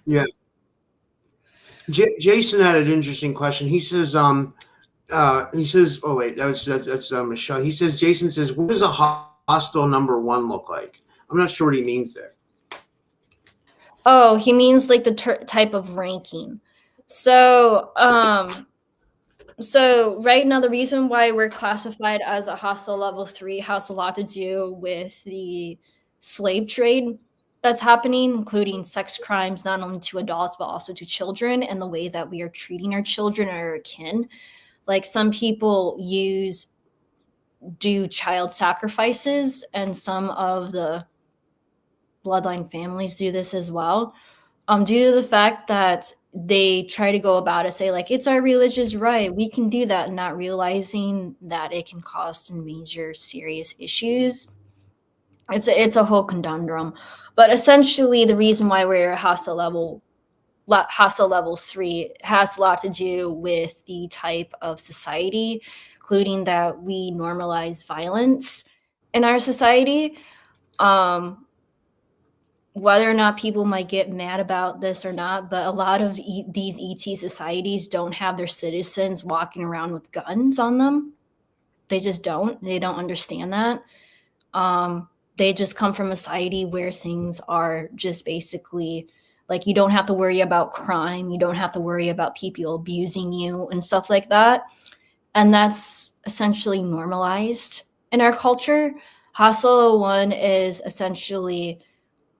Jason had an interesting question. He says, oh wait, that's Michelle. He says, Jason says, what does a hostile number 1 look like? I'm not sure what he means there. Oh, he means like the type of ranking. So right now, the reason why we're classified as a hostile level 3 has a lot to do with the slave trade that's happening, including sex crimes, not only to adults, but also to children, and the way that we are treating our children and our kin. Like some people do child sacrifices, and some of the bloodline families do this as well. Due to the fact that they try to go about it, say like, it's our religious right, we can do that, not realizing that it can cause some major serious issues. It's a whole conundrum. But essentially, the reason why we're hostile level 3 has a lot to do with the type of society, including that we normalize violence in our society. Whether or not people might get mad about this or not, but a lot of these ET societies don't have their citizens walking around with guns on them. They just don't. They don't understand that. They just come from a society where things are just basically like, you don't have to worry about crime. You don't have to worry about people abusing you and stuff like that. And that's essentially normalized in our culture. Hostile 1 is essentially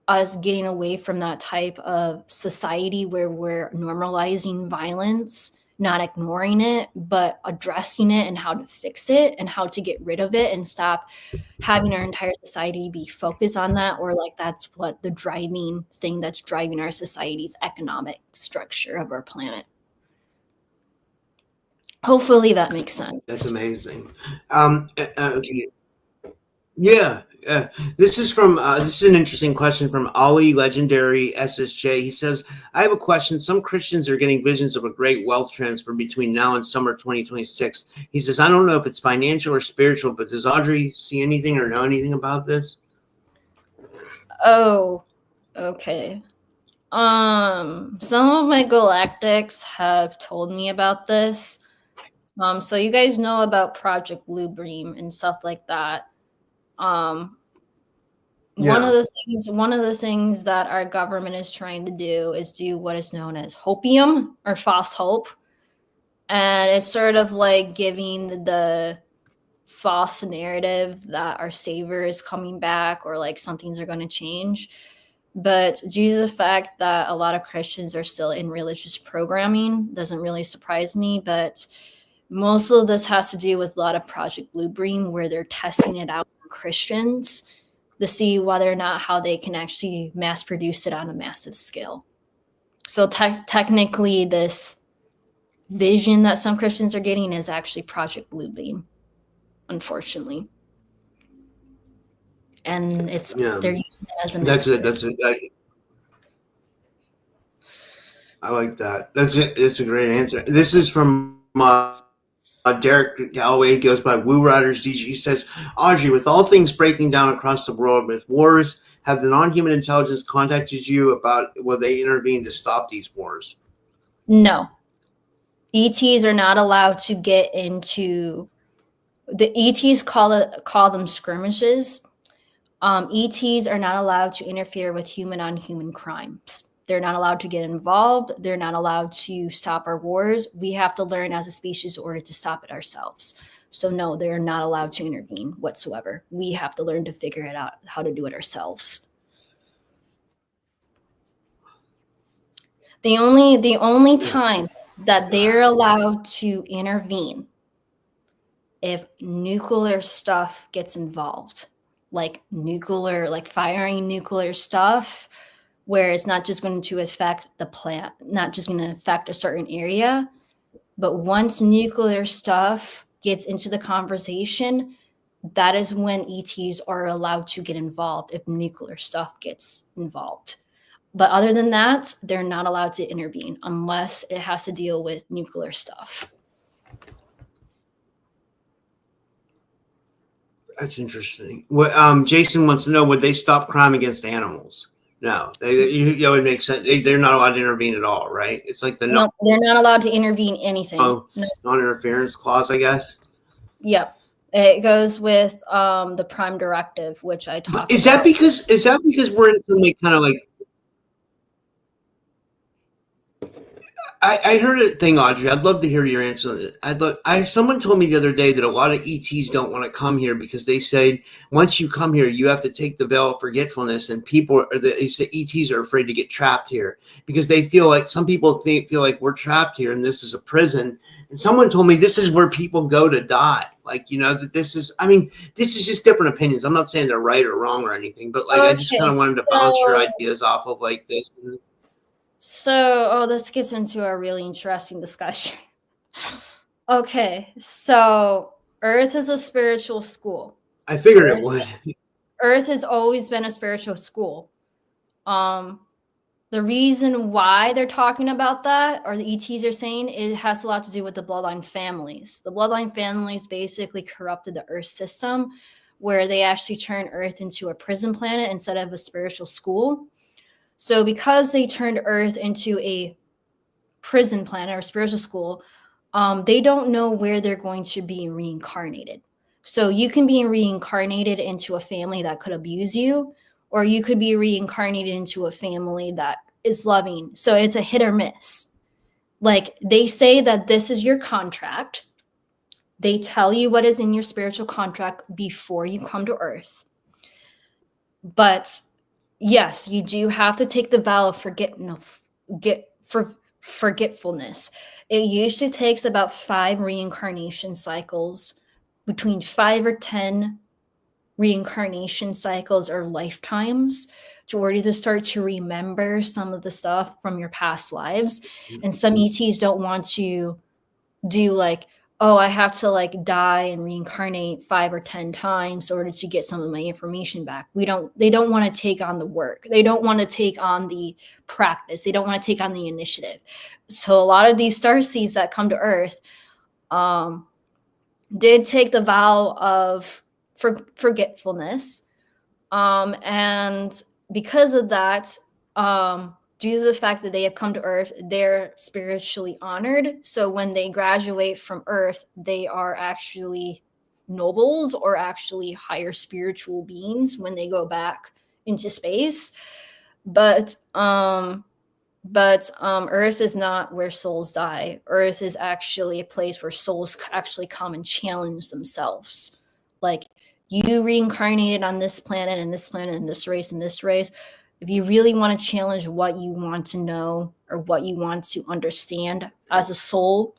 us getting away from that type of society where we're normalizing violence, not ignoring it, but addressing it and how to fix it and how to get rid of it, and stop having our entire society be focused on that, or like that's what the driving thing that's driving our society's economic structure of our planet. Hopefully that makes sense. That's amazing. Okay. Yeah. This is an interesting question from Ali Legendary SSJ. He says, I have a question. Some Christians are getting visions of a great wealth transfer between now and summer 2026. He says, I don't know if it's financial or spiritual, but does Audrey see anything or know anything about this? Oh, okay. Some of my galactics have told me about this. So you guys know about Project Bluebeam and stuff like that. One of the things that our government is trying to do is do what is known as hopium, or false hope. And it's sort of like giving the false narrative that our savior is coming back, or like some things are going to change. But due to the fact that a lot of Christians are still in religious programming, doesn't really surprise me. But most of this has to do with a lot of Project Bluebeam, where they're testing it out on Christians to see whether or not how they can actually mass produce it on a massive scale. So technically, this vision that some Christians are getting is actually Project Bluebeam, unfortunately. And they're using it as a I like that. That's it. It's a great answer. This is from Derek Galloway. Goes by Woo Riders DG. He says, Audrey, with all things breaking down across the world with wars, have the non-human intelligence contacted you about will they intervene to stop these wars? No. ETs are not allowed to get into the ETs call them skirmishes. ETs are not allowed to interfere with human on human crimes. They're not allowed to get involved. They're not allowed to stop our wars. We have to learn as a species in order to stop it ourselves. So no, they're not allowed to intervene whatsoever. We have to learn to figure it out, how to do it ourselves. The only time that they're allowed to intervene if nuclear stuff gets involved, like firing nuclear stuff, where it's not just going to affect the plant, not just going to affect a certain area, but once nuclear stuff gets into the conversation, that is when ETs are allowed to get involved if nuclear stuff gets involved. But other than that, they're not allowed to intervene unless it has to deal with nuclear stuff. That's interesting. What Jason wants to know: would they stop crime against animals? No, that would make sense. They're not allowed to intervene at all, right? It's like the No, they're not allowed to intervene anything. Non-interference clause, I guess. Yep. It goes with the Prime Directive, which I talked about. Is that because we're in some kind of like? I heard a thing, Audrey. I'd love to hear your answer. Someone told me the other day that a lot of ETs don't want to come here because they say once you come here, you have to take the veil of forgetfulness, and they say ETs are afraid to get trapped here because they feel like some people feel like we're trapped here and this is a prison. And someone told me this is where people go to die. Like, that this is. I mean, this is just different opinions. I'm not saying they're right or wrong or anything, but I just kind of wanted to bounce your ideas off of like this. So, this gets into a really interesting discussion. Okay, so Earth is a spiritual school. I figured it would. Earth has always been a spiritual school. The reason why they're talking about that, or the ETs are saying, it has a lot to do with the bloodline families. The bloodline families basically corrupted the Earth system, where they actually turned Earth into a prison planet instead of a spiritual school. So because they turned Earth into a prison planet or spiritual school, they don't know where they're going to be reincarnated. So you can be reincarnated into a family that could abuse you, or you could be reincarnated into a family that is loving. So it's a hit or miss. Like, they say that this is your contract. They tell you what is in your spiritual contract before you come to Earth. But yes, you do have to take the vow of forgetfulness. It usually takes about 5 reincarnation cycles, between 5 or 10 reincarnation cycles or lifetimes, to start to remember some of the stuff from your past lives. And some ETs don't want to do like, oh, I have to like die and reincarnate 5 or 10 times in order to get some of my information back. They don't want to take on the work. They don't want to take on the practice. They don't want to take on the initiative. So a lot of these starseeds that come to Earth did take the vow of forgetfulness. And because of that, due to the fact that they have come to Earth, they're spiritually honored. So when they graduate from Earth, they are actually nobles or actually higher spiritual beings when they go back into space. But Earth is not where souls die. Earth is actually a place where souls actually come and challenge themselves. Like, you reincarnated on this planet and this planet and this race and this race. If you really want to challenge what you want to know or what you want to understand as a soul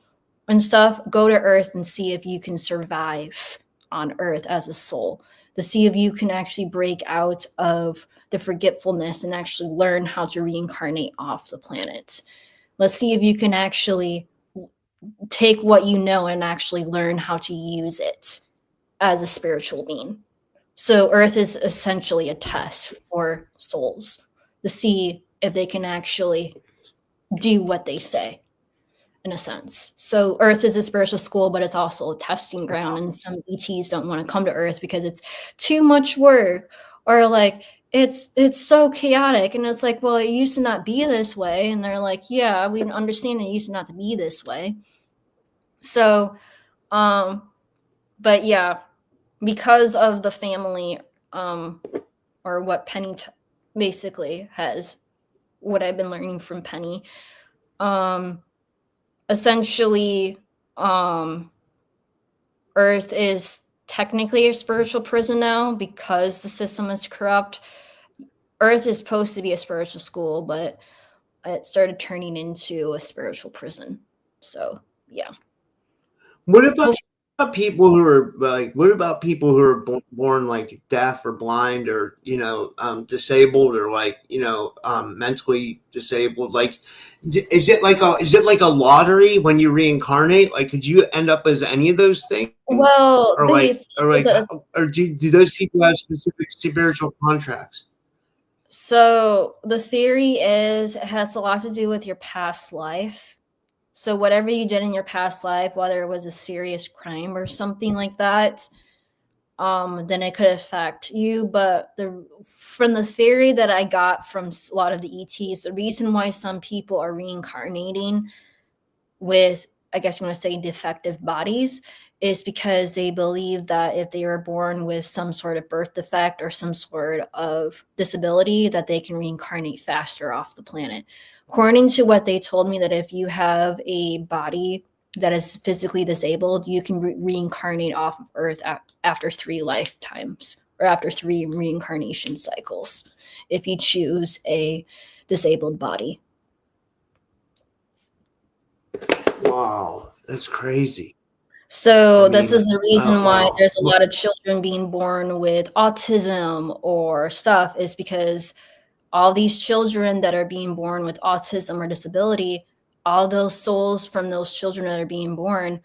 and stuff, go to Earth and see if you can survive on Earth as a soul, to see if you can actually break out of the forgetfulness and actually learn how to reincarnate off the planet. Let's see if you can actually take what you know and actually learn how to use it as a spiritual being. So Earth is essentially a test for souls to see if they can actually do what they say, in a sense. So Earth is a spiritual school, but it's also a testing ground. And some ETs don't want to come to Earth because it's too much work, or like it's so chaotic. And it's like, well, it used to not be this way. And they're like, yeah, we understand it used to not to be this way. So, but yeah, because of the family, or what Penny basically has, what I've been learning from Penny, essentially, Earth is technically a spiritual prison now because the system is corrupt. Earth is supposed to be a spiritual school, but it started turning into a spiritual prison. So, yeah. What about about people who are like, what about people who are born like deaf or blind or, disabled or like, mentally disabled? Like, is it like a lottery when you reincarnate? Like, could you end up as any of those things? Well, Or do those people have specific spiritual contracts? so the theory is it has a lot to do with your past life. So whatever you did in your past life, whether it was a serious crime or something like that, then it could affect you. But from the theory that I got from a lot of the ETs, the reason why some people are reincarnating with, I guess you want to say, defective bodies is because they believe that if they were born with some sort of birth defect or some sort of disability, that they can reincarnate faster off the planet. According to what they told me, that if you have a body that is physically disabled, you can reincarnate off of Earth after 3 lifetimes or after 3 reincarnation cycles if you choose a disabled body. Wow, that's crazy. So this is the reason why there's a lot of children being born with autism or stuff, is because all these children that are being born with autism or disability, all those souls from those children that are being born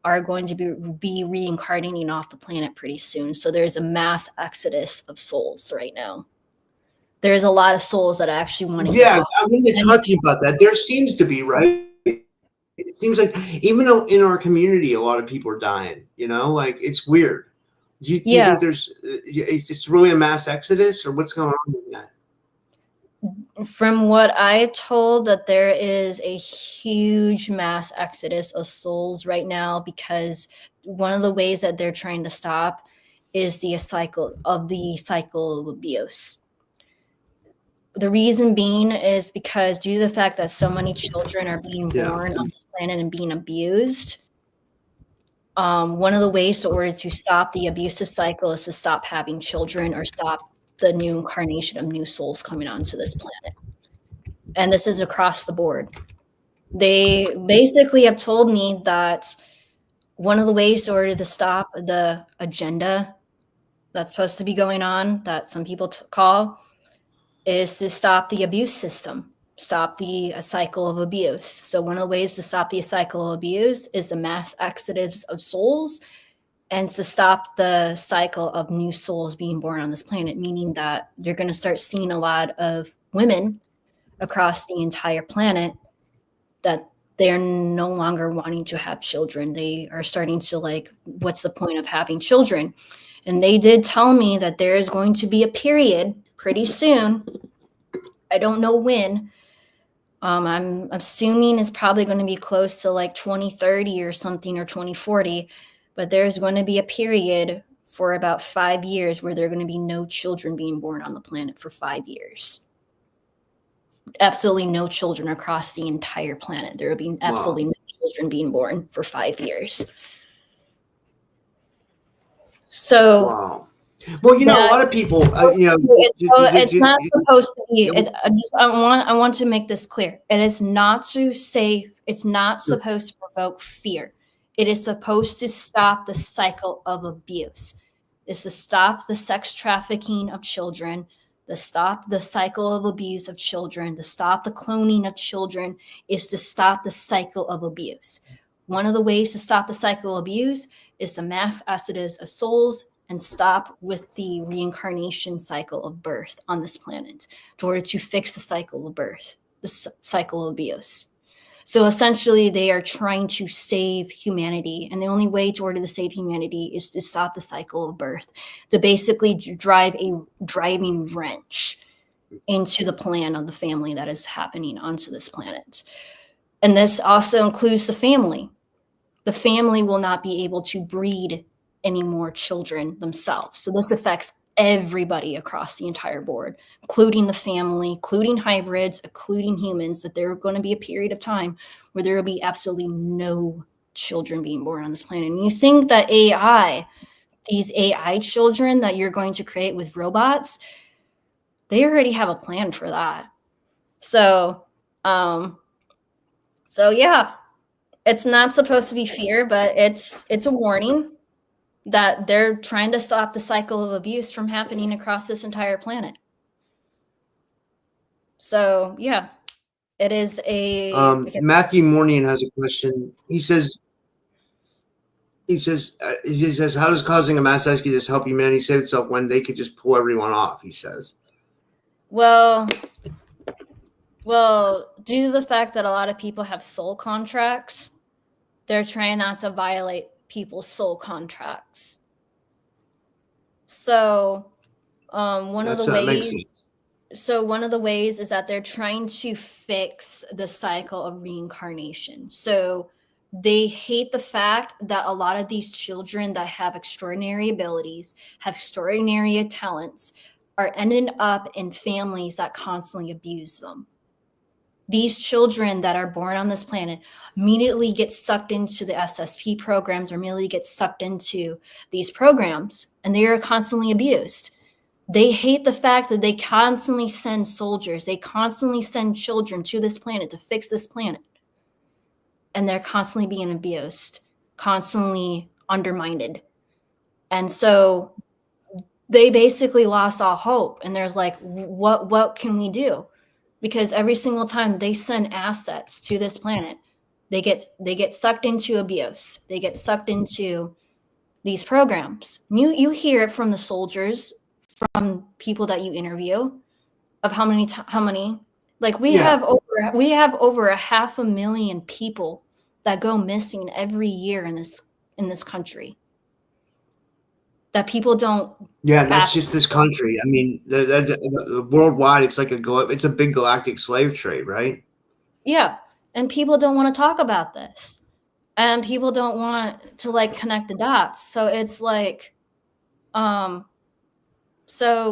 are going to be reincarnating off the planet pretty soon. So there's a mass exodus of souls right now. There's a lot of souls that actually want to. Yeah, I'm going to talk to you about that. There seems to be, right? It seems like even in our community, a lot of people are dying. Like, it's weird. Do you think there's it's really a mass exodus, or what's going on with that? From what I told, that there is a huge mass exodus of souls right now, because one of the ways that they're trying to stop is the cycle of abuse. The reason being is because due to the fact that so many children are being born on this planet and being abused, one of the ways to stop the abusive cycle is to stop having children or stop the new incarnation of new souls coming onto this planet. And this is across the board. They basically have told me that one of the ways to stop the agenda that's supposed to be going on, that some people call, is to stop the abuse system, stop the cycle of abuse. So one of the ways to stop the cycle of abuse is the mass exodus of souls, and to stop the cycle of new souls being born on this planet, meaning that you're going to start seeing a lot of women across the entire planet that they're no longer wanting to have children. They are starting to like, what's the point of having children? And they did tell me that there is going to be a period pretty soon. I don't know when. I'm assuming it's probably going to be close to like 2030 or something, or 2040. But there's going to be a period for about 5 years where there are going to be no children being born on the planet for 5 years. Absolutely no children across the entire planet. There will be absolutely no children being born for 5 years. So, well, a lot of people, it's not supposed to be. I want to make this clear. It is not to say. It's not supposed to provoke fear. It is supposed to stop the cycle of abuse. It's to stop the sex trafficking of children, to stop the cycle of abuse of children, to stop the cloning of children, is to stop the cycle of abuse. One of the ways to stop the cycle of abuse is the mass exodus of souls and stop with the reincarnation cycle of birth on this planet in order to fix the cycle of birth, the cycle of abuse. So essentially, they are trying to save humanity. And the only way to save humanity is to stop the cycle of birth, to basically drive a driving wrench into the plan of the family that is happening onto this planet. And this also includes the family. The family will not be able to breed any more children themselves. So this affects everybody across the entire board, including the family, including hybrids, including humans, that there are going to be a period of time where there will be absolutely no children being born on this planet. And you think that these AI children that you're going to create with robots, they already have a plan for that. So yeah, It's not supposed to be fear, but it's a warning that they're trying to stop the cycle of abuse from happening across this entire planet. So yeah, it is a Matthew Morning has a question. He says, how does causing a mass exodus help humanity save itself when they could just pull everyone off? He says. Well, due to the fact that a lot of people have soul contracts, they're trying not to violate people's soul contracts. So, one of the ways is that they're trying to fix the cycle of reincarnation. So they hate the fact that a lot of these children that have extraordinary abilities, have extraordinary talents, are ending up in families that constantly abuse them. These children that are born on this planet immediately get sucked into the SSP programs or immediately get sucked into these programs, and they are constantly abused. They hate the fact that they constantly send soldiers, they constantly send children to this planet to fix this planet. And they're constantly being abused, constantly undermined. And so they basically lost all hope. And there's like, what can we do? Because every single time they send assets to this planet, they get sucked into abuse. They get sucked into these programs. You hear it from the soldiers, from people that you interview, of how many like we have over 500,000 people that go missing every year in this country. That people don't. Yeah, that's just this country. I mean, the worldwide, it's like it's a big galactic slave trade, right? Yeah, and people don't want to talk about this, and people don't want to like connect the dots. So it's like, so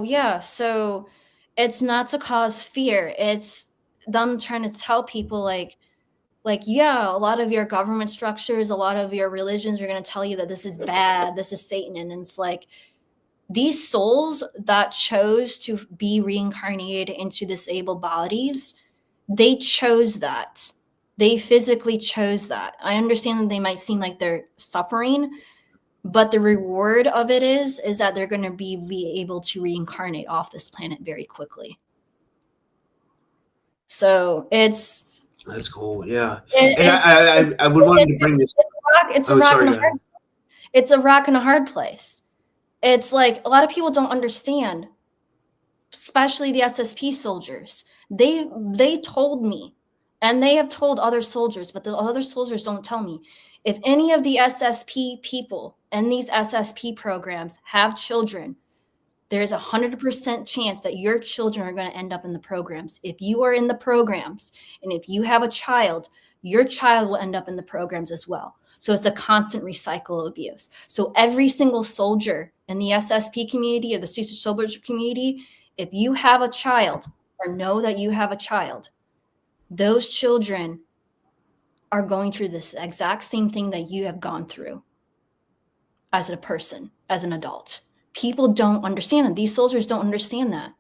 yeah, so it's not to cause fear. It's them trying to tell people like, yeah, a lot of your government structures, a lot of your religions are going to tell you that this is bad, this is Satan. And it's like, these souls that chose to be reincarnated into disabled bodies, they chose that. They physically chose that. I understand that they might seem like they're suffering, but the reward of it is that they're going to be able to reincarnate off this planet very quickly. So that's cool. Yeah. And I would want to bring this. It's a rock and a hard place. It's like a lot of people don't understand, especially the SSP soldiers. They told me, and they have told other soldiers, but the other soldiers don't tell me. If any of the SSP people and these SSP programs have children, there's 100% chance that your children are going to end up in the programs. If you are in the programs and if you have a child, your child will end up in the programs as well. So it's a constant recycle of abuse. So every single soldier in the SSP community or the Super Soldier community, if you have a child or know that you have a child, those children are going through this exact same thing that you have gone through as a person, as an adult. People don't understand that. These soldiers don't understand that.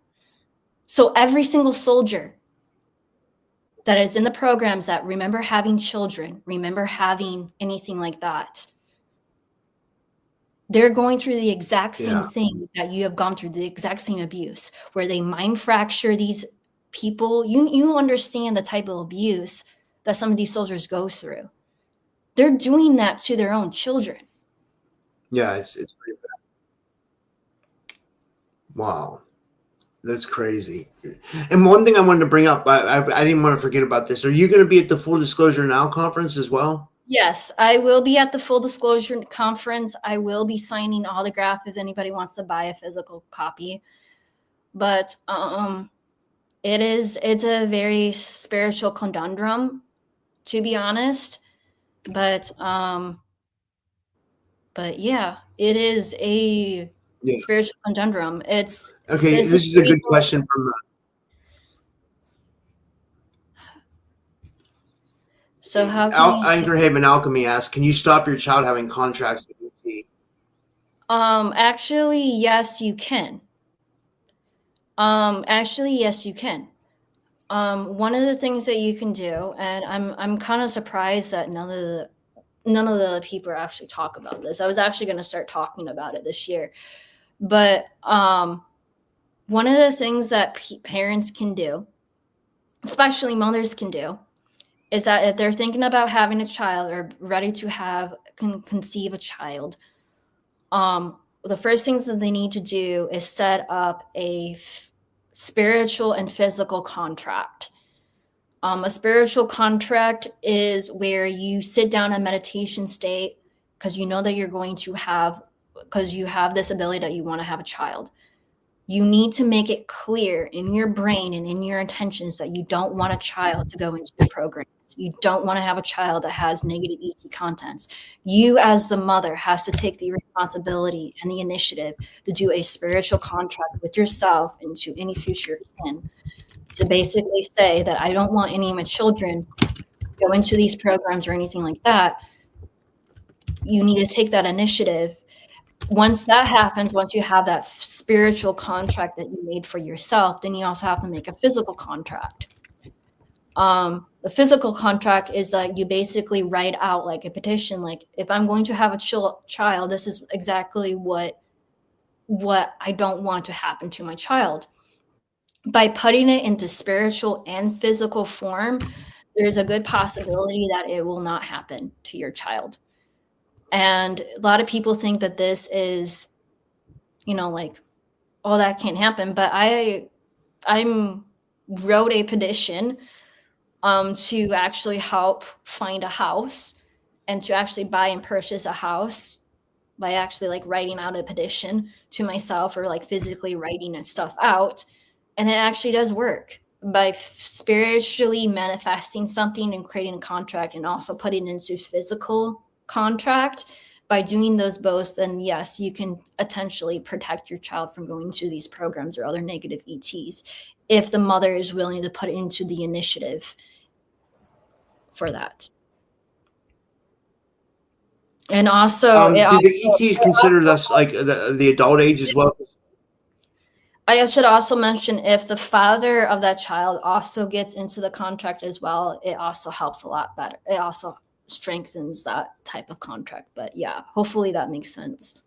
So every single soldier that is in the programs that remember having children, remember having anything like that, they're going through the exact same thing that you have gone through, the exact same abuse, where they mind fracture these people. You understand the type of abuse that some of these soldiers go through. They're doing that to their own children. Yeah, it's pretty bad. Wow. That's crazy. And one thing I wanted to bring up, I didn't want to forget about this. Are you going to be at the Full Disclosure Now conference as well? Yes, I will be at the Full Disclosure conference. I will be signing autograph if anybody wants to buy a physical copy. But it's a very spiritual conundrum, to be honest. But yeah, it is a spiritual conundrum. It's okay. This is a good question from. So how can Anchorhaven Alchemy asks, can you stop your child having contracts with UT? Actually, yes, you can. Actually, yes, you can. One of the things that you can do, and I'm kind of surprised that none of the people actually talk about this. I was actually going to start talking about it this year, but one of the things that parents can do, especially mothers can do, is that if they're thinking about having a child or ready to conceive a child, the first things that they need to do is set up a spiritual and physical contract. A spiritual contract is where you sit down in meditation state because you know that because you have this ability that you want to have a child. You need to make it clear in your brain and in your intentions that you don't want a child to go into the program. You don't want to have a child that has negative ET contents. You as the mother has to take the responsibility and the initiative to do a spiritual contract with yourself and to any future kin to basically say that I don't want any of my children to go into these programs or anything like that. You need to take that initiative. Once that happens, once you have that spiritual contract that you made for yourself, then you also have to make a physical contract. The physical contract is that you basically write out like a petition, like if I'm going to have a child, this is exactly what I don't want to happen to my child. By putting it into spiritual and physical form, there's a good possibility that it will not happen to your child. And a lot of people think that this is, like, oh, that can't happen. But I wrote a petition to actually help find a house and to actually buy and purchase a house by actually like writing out a petition to myself or like physically writing and stuff out. And it actually does work by spiritually manifesting something and creating a contract and also putting it into physical contract. By doing those both, then yes, you can potentially protect your child from going to these programs or other negative ETs if the mother is willing to put it into the initiative for that. And also, do the ETs consider this like the adult age as well? I should also mention if the father of that child also gets into the contract as well, it also helps a lot better. It also strengthens that type of contract. But yeah, hopefully that makes sense.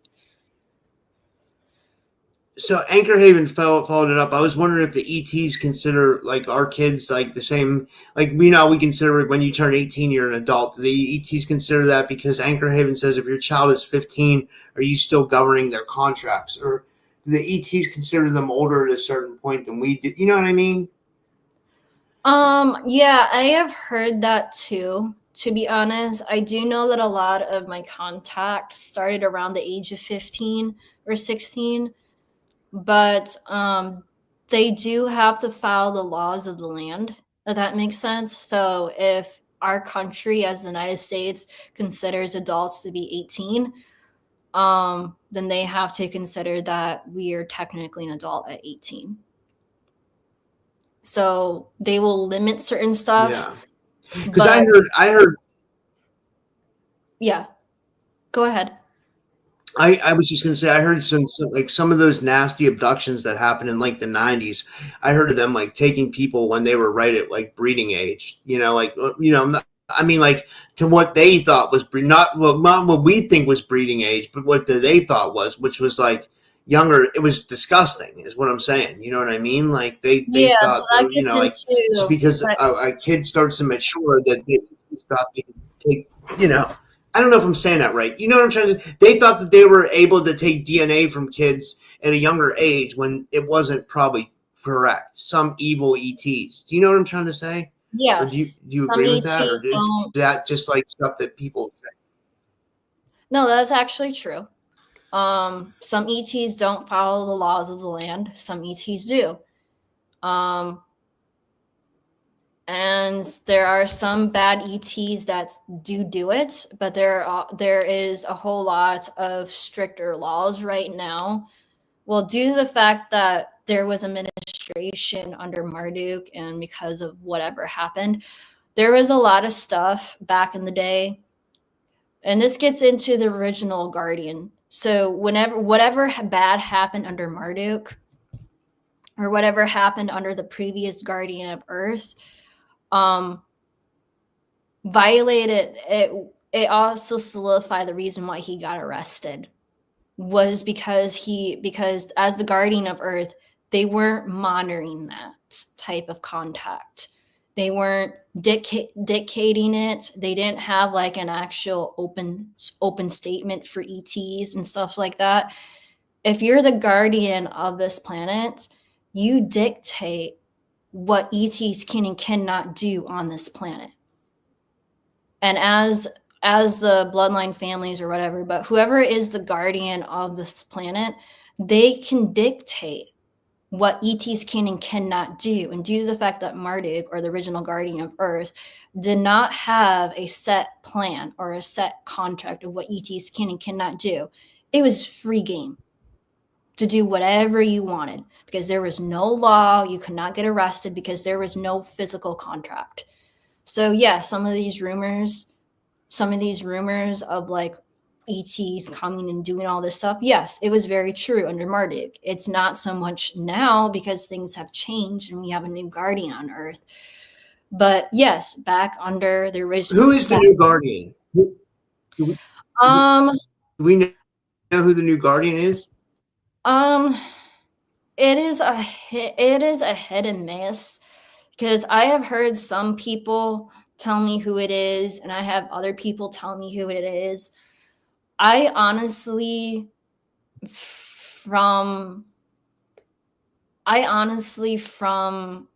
So Anchor Haven followed it up. I was wondering if the ETs consider like our kids like the same, like we consider when you turn 18, you're an adult. Do the ETs consider that because Anchor Haven says if your child is 15, are you still governing their contracts? Or do the ETs consider them older at a certain point than we do? You know what I mean? Yeah, I have heard that too. To be honest, I do know that a lot of my contacts started around the age of 15 or 16. But they do have to follow the laws of the land, if that makes sense. So if our country as the United States considers adults to be 18, then they have to consider that we are technically an adult at 18. So they will limit certain stuff. Yeah. Because I heard. Yeah. Go ahead. I was just going to say, I heard some of those nasty abductions that happened in like the 90s. I heard of them like taking people when they were right at like breeding age, I mean, like to what they thought was not what we think was breeding age, but what they thought was, which was like younger. It was disgusting is what I'm saying. You know what I mean? Like they thought, so like just because a kid starts to mature that they thought they could take, I don't know if I'm saying that right. You know what I'm trying to say? They thought that they were able to take DNA from kids at a younger age when it wasn't probably correct. Some evil ETs. Do you know what I'm trying to say? Yeah. Do you agree with that? Or is that just like stuff that people say? No, that's actually true. Some ETs don't follow the laws of the land. Some ETs do. And there are some bad ETs that do it, but there is a whole lot of stricter laws right now. Well, due to the fact that there was administration under Marduk and because of whatever happened, there was a lot of stuff back in the day. And this gets into the original Guardian. So whatever bad happened under Marduk, or whatever happened under the previous guardian of Earth violated it. It also solidified the reason why he got arrested was because as the guardian of Earth, they weren't monitoring that type of contact. They weren't dictating it. They didn't have like an actual open statement for ETs and stuff like that. If you're the guardian of this planet, you dictate what ETs can and cannot do on this planet. And as the bloodline families or whatever, but whoever is the guardian of this planet, they can dictate what ETs can and cannot do. And due to the fact that Marduk, or the original guardian of Earth, did not have a set plan or a set contract of what ETs can and cannot do, it was free game to do whatever you wanted because there was no law. You could not get arrested because there was no physical contract. So yeah, some of these rumors of like ETs coming and doing all this stuff, yes, it was very true under Marduk. It's not so much now because things have changed and we have a new guardian on Earth. But yes, back under the original. Who is the new guardian? Do we know who the new guardian is? It is a hit and miss because I have heard some people tell me who it is, and I have other people tell me who it is. I honestly, from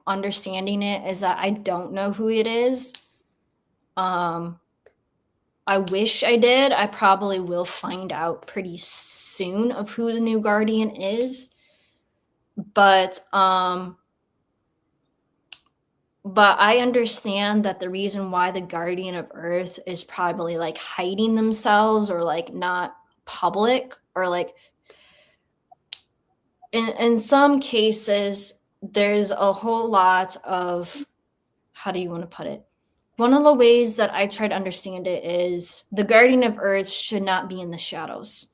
understanding it, is that I don't know who it is. I wish I did. I probably will find out pretty soon of who the new guardian is. But I understand that the reason why the guardian of Earth is probably like hiding themselves or like not public or like in some cases, there's a whole lot of, how do you want to put it? One of the ways that I try to understand it is the guardian of Earth should not be in the shadows,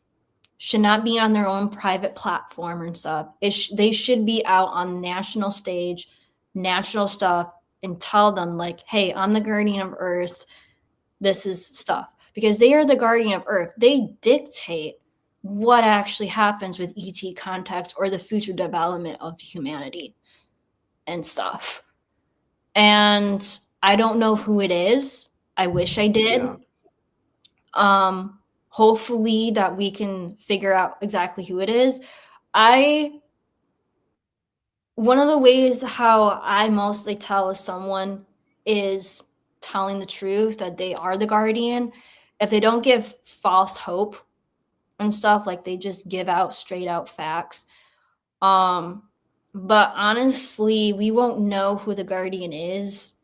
should not be on their own private platform and stuff. They should be out on national stage, national stuff, and tell them like, hey, I'm the guardian of Earth. This is stuff. Because they are the guardian of Earth. They dictate what actually happens with ET contacts or the future development of humanity and stuff. And I don't know who it is. I wish I did. Yeah. Hopefully that we can figure out exactly who it is. One of the ways how I mostly tell if someone is telling the truth, that they are the guardian, if they don't give false hope and stuff, like they just give out straight out facts. But honestly, we won't know who the guardian is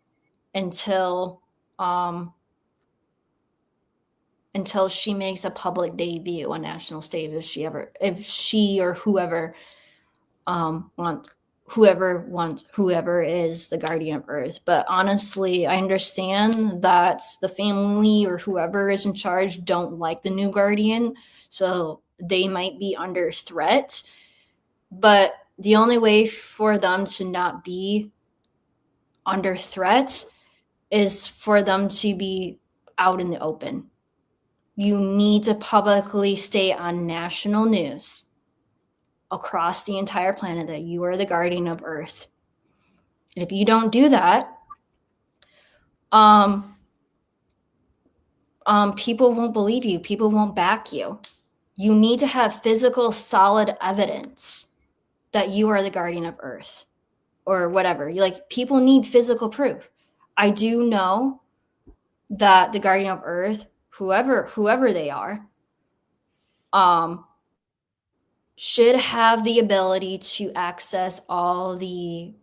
until she makes a public debut on national stage, if she or whoever whoever is the guardian of Earth. But honestly, I understand that the family or whoever is in charge don't like the new guardian, so they might be under threat. But the only way for them to not be under threat is for them to be out in the open. You need to publicly state on national news across the entire planet that you are the guardian of Earth. And if you don't do that, people won't believe you. People won't back you. You need to have physical, solid evidence that you are the guardian of Earth or whatever. People need physical proof. I do know that the guardian of Earth, whoever they are, should have the ability to access all the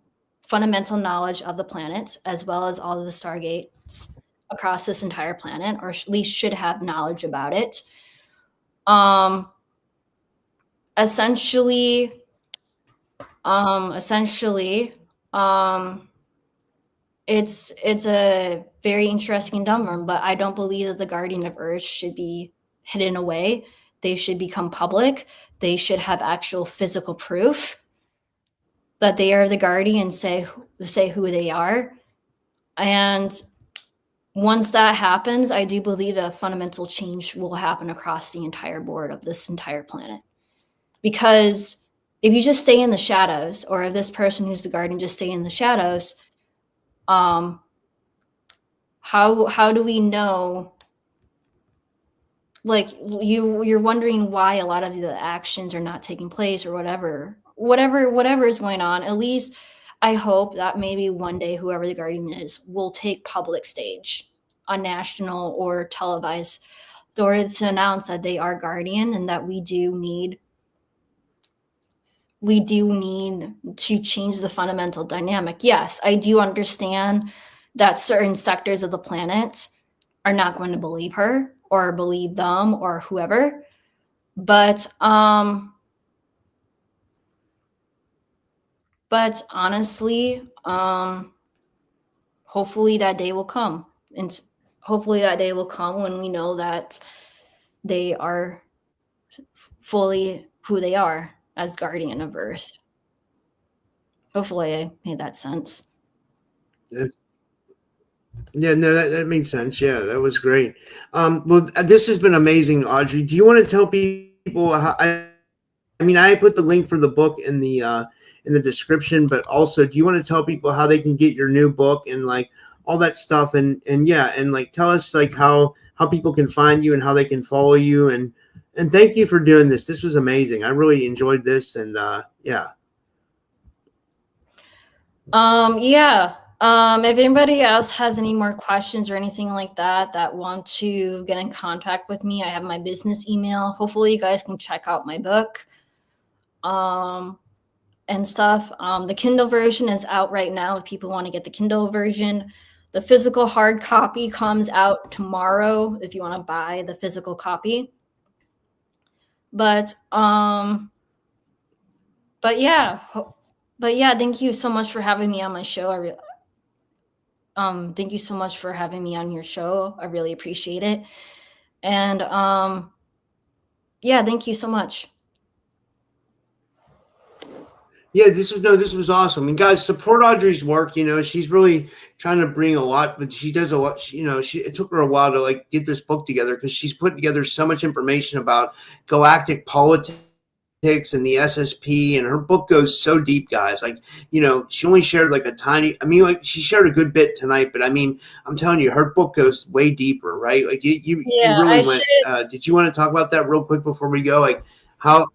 fundamental knowledge of the planet, as well as all of the stargates across this entire planet, or at least should have knowledge about it. Essentially, it's a very interesting number, but I don't believe that the guardian of Earth should be hidden away. They should become public. They should have actual physical proof that they are the guardian, say who they are. And once that happens, I do believe a fundamental change will happen across the entire board of this entire planet. Because if you just stay in the shadows, or if this person who's the guardian just stay in the shadows, how do we know? Like, you're wondering why a lot of the actions are not taking place, or whatever is going on. At least I hope that maybe one day whoever the guardian is will take public stage on national or televised in order to announce that they are guardian, and that we do need to change the fundamental dynamic. Yes, I do understand that certain sectors of the planet are not going to believe her or believe them or whoever, but honestly, hopefully that day will come, and hopefully that day will come when we know that they are fully who they are as guardian of Earth. Hopefully I made that sense. Yeah, no, that makes sense. Yeah, that was great. Well, this has been amazing, Audrey. Do you want to tell people how, I mean, I put the link for the book in the description, but also, do you want to tell people how they can get your new book and like all that stuff? And yeah, and like tell us like how people can find you and how they can follow you. And thank you for doing this. This was amazing. I really enjoyed this. And yeah. If anybody else has any more questions or anything like that want to get in contact with me, I have my business email. Hopefully you guys can check out my book and stuff. The Kindle version is out right now if people want to get the Kindle version. The physical hard copy comes out tomorrow if you want to buy the physical copy. But yeah, thank you so much for having me on my show. Thank you so much for having me on your show. I really appreciate it. And yeah, thank you so much. Yeah, this was awesome. And guys, support Audrey's work. You know, she's really trying to bring a lot, but she does a lot. You know, it took her a while to like get this book together because she's put together so much information about galactic politics and the SSP, and her book goes so deep, guys. Like, you know, she only shared like a tiny, I mean, like she shared a good bit tonight, but I mean, I'm telling you, her book goes way deeper, right? Like you really went, did you want to talk about that real quick before we go? Like how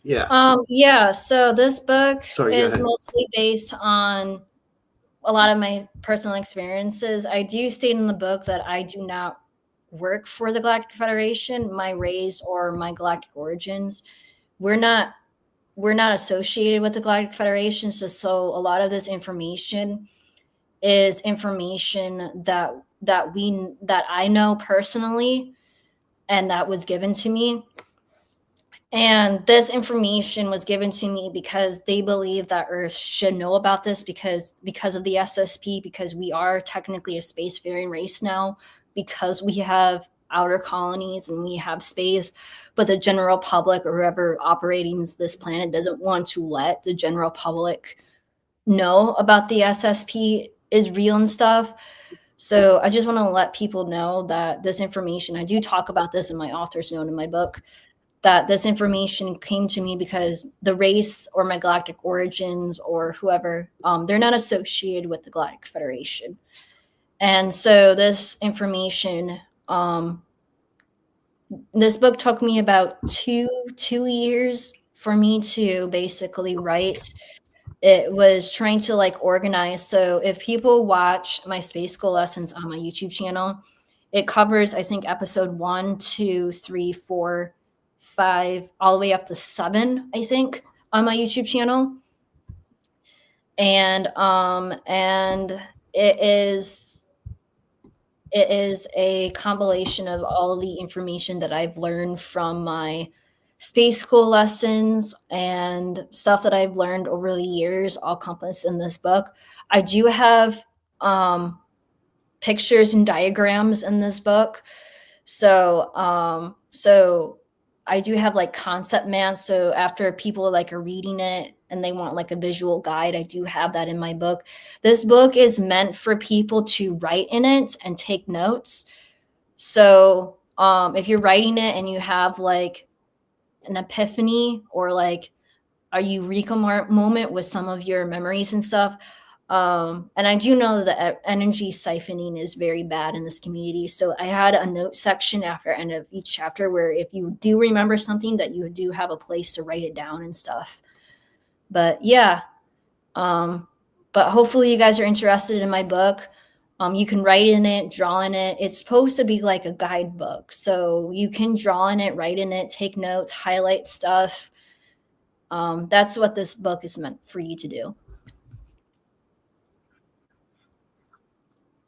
yeah. So this book is mostly based on a lot of my personal experiences. I do state in the book that I do not work for the Galactic Federation. My race or my galactic origins, we're not associated with the Galactic Federation. So a lot of this information is information that I know personally and that was given to me. And this information was given to me because they believe that Earth should know about this because of the SSP, because we are technically a spacefaring race now, because we have outer colonies and we have space, but the general public or whoever operating this planet doesn't want to let the general public know about the SSP is real and stuff. So I just want to let people know that this information, I do talk about this in my author's note in my book, that this information came to me because the race or my galactic origins or whoever, they're not associated with the Galactic Federation. And so this information, this book took me about two years for me to basically write. It was trying to like organize. So if people watch my space school lessons on my YouTube channel, it covers, I think, episode 1, 2, 3, 4, 5, all the way up to 7, I think, on my YouTube channel. And it is a compilation of all the information that I've learned from my space school lessons and stuff that I've learned over the years, all encompassed in this book. I do have pictures and diagrams in this book. So I do have like concept maps. So after people like are reading it and they want like a visual guide, I do have that in my book. This book is meant for people to write in it and take notes. So if you're writing it and you have like an epiphany or like a eureka moment with some of your memories and stuff, and I do know that energy siphoning is very bad in this community. So I had a note section after end of each chapter where if you do remember something, that you do have a place to write it down and stuff. But yeah, but hopefully you guys are interested in my book. You can write in it, draw in it. It's supposed to be like a guidebook. So you can draw in it, write in it, take notes, highlight stuff. That's what this book is meant for you to do.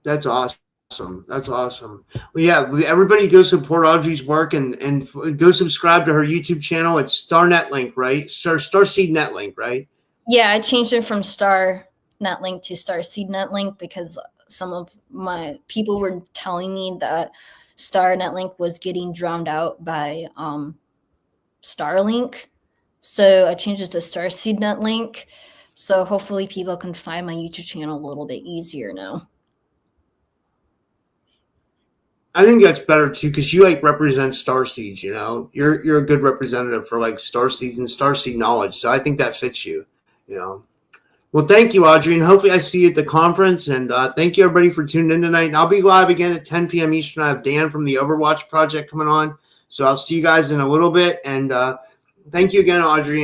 That's awesome. That's awesome. Well, yeah, everybody go support Audrey's work and go subscribe to her YouTube channel. It's NetLink, right? Starseed NetLink, right? Yeah, I changed it from StarNet Link to Starseed NetLink because some of my people were telling me that StarNet Link was getting drowned out by Starlink. So I changed it to Starseed NetLink. So hopefully people can find my YouTube channel a little bit easier now. I think that's better too, because you like represent starseeds. You know, you're a good representative for like starseeds and starseed knowledge. So I think that fits you. You know, well, thank you, Audrey, and hopefully I see you at the conference. And thank you everybody for tuning in tonight. And I'll be live again at 10 p.m. Eastern. I have Dan from the Overwatch Project coming on, so I'll see you guys in a little bit. And thank you again, Audrey.